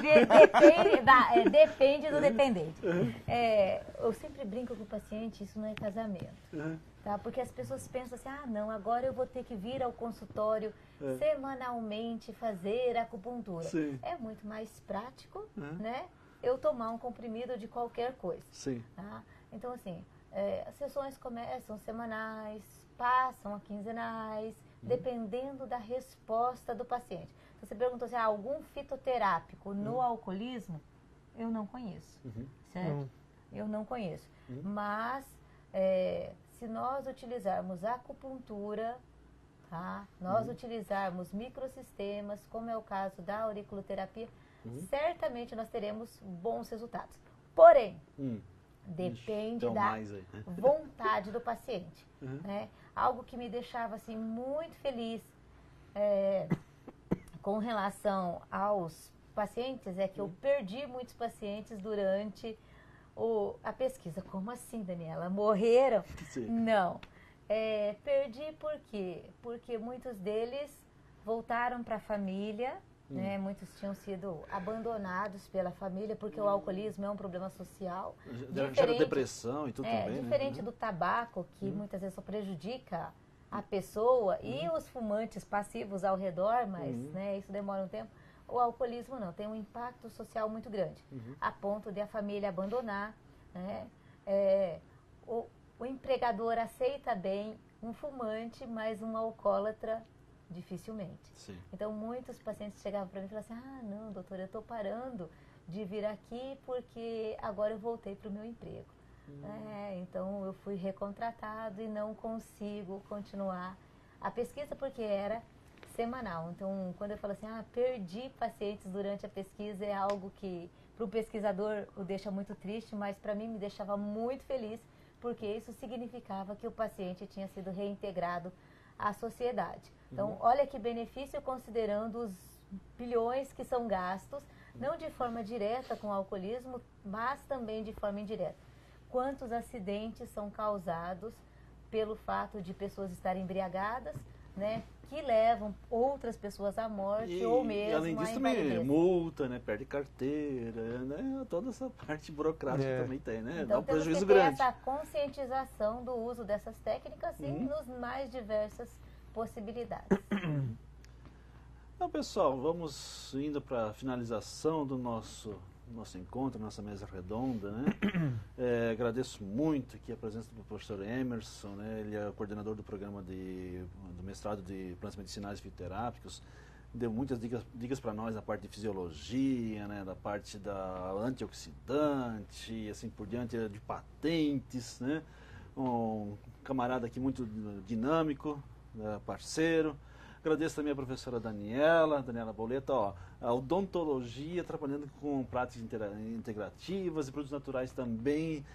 Depende do dependente. Eu sempre brinco com o paciente, isso não é casamento. Tá? Porque as pessoas pensam assim, não, agora eu vou ter que vir ao consultório semanalmente fazer acupuntura. Sim. É muito mais prático, né? Eu tomar um comprimido de qualquer coisa. Sim. Tá? Então, assim, as sessões começam semanais, passam a quinzenais, dependendo da resposta do paciente. Então, você perguntou assim, algum fitoterápico no alcoolismo? Eu não conheço, certo? Eu não conheço. Mas, se nós utilizarmos acupuntura, tá? Nós utilizarmos microsistemas, como é o caso da auriculoterapia, certamente nós teremos bons resultados. Porém, depende da vontade do paciente. Né? Algo que me deixava assim, muito feliz com relação aos pacientes é que eu perdi muitos pacientes durante a pesquisa. Como assim, Daniela? Morreram? Sim. Não. Perdi por quê? Porque muitos deles voltaram para a família, né? Muitos tinham sido abandonados pela família, porque o alcoolismo é um problema social. Gera depressão e tudo também, diferente né? do tabaco, que muitas vezes só prejudica a pessoa e os fumantes passivos ao redor, mas né, isso demora um tempo. O alcoolismo não, tem um impacto social muito grande, a ponto de a família abandonar, né? O empregador aceita bem um fumante, mas um alcoólatra dificilmente. Sim. Então, muitos pacientes chegavam para mim e falavam assim, não, doutora, eu estou parando de vir aqui porque agora eu voltei para o meu emprego. Então eu fui recontratado e não consigo continuar a pesquisa porque era semanal. Então, quando eu falo assim, perdi pacientes durante a pesquisa, é algo que para o pesquisador o deixa muito triste, mas para mim me deixava muito feliz, porque isso significava que o paciente tinha sido reintegrado à sociedade. Então, olha que benefício considerando os bilhões que são gastos, não de forma direta com o alcoolismo, mas também de forma indireta. Quantos acidentes são causados pelo fato de pessoas estarem embriagadas, né, que levam outras pessoas à morte ou mesmo além disso também multa, né, perde carteira, né, toda essa parte burocrática também tem, né, então, dá um prejuízo temos que ter grande. essa conscientização do uso dessas técnicas e nos mais diversas possibilidades. Então, pessoal, vamos indo para a finalização do nosso encontro, nossa mesa redonda, né? Agradeço muito aqui a presença do professor Emerson, né? Ele é o coordenador do programa do mestrado de plantas medicinais e fitoterápicos, deu muitas dicas para nós na parte de fisiologia, né? Da parte da antioxidante, e assim por diante, de patentes, né? Um camarada aqui muito dinâmico, parceiro. Agradeço também a professora Daniela Boleta, a odontologia, trabalhando com práticas integrativas e produtos naturais também,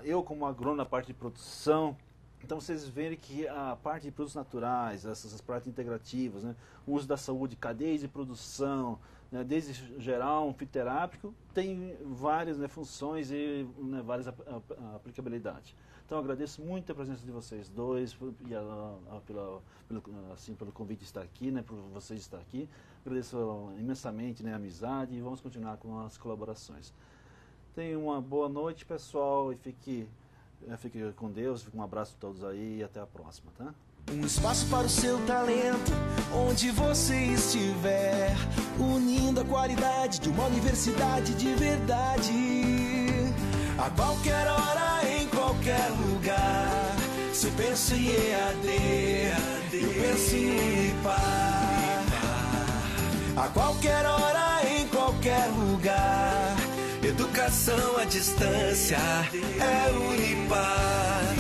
eu como agrônomo na parte de produção. Então vocês verem que a parte de produtos naturais, essas práticas integrativas, né, o uso da saúde, cadeias de produção, né, desde geral, um fitoterápico, tem várias, né, funções e, né, várias aplicabilidades. Então, eu agradeço muito a presença de vocês dois e pelo convite de estar aqui, né, por vocês estar aqui. Agradeço imensamente, né, a amizade, e vamos continuar com as colaborações. Tenham uma boa noite, pessoal, e fique com Deus. Um abraço a todos aí e até a próxima, tá? Um espaço para o seu talento, onde você estiver, unindo a qualidade de uma universidade de verdade. A qualquer hora, em qualquer lugar, se eu penso em EAD, eu penso em Unipar. A qualquer hora, em qualquer lugar, educação à distância é Unipar.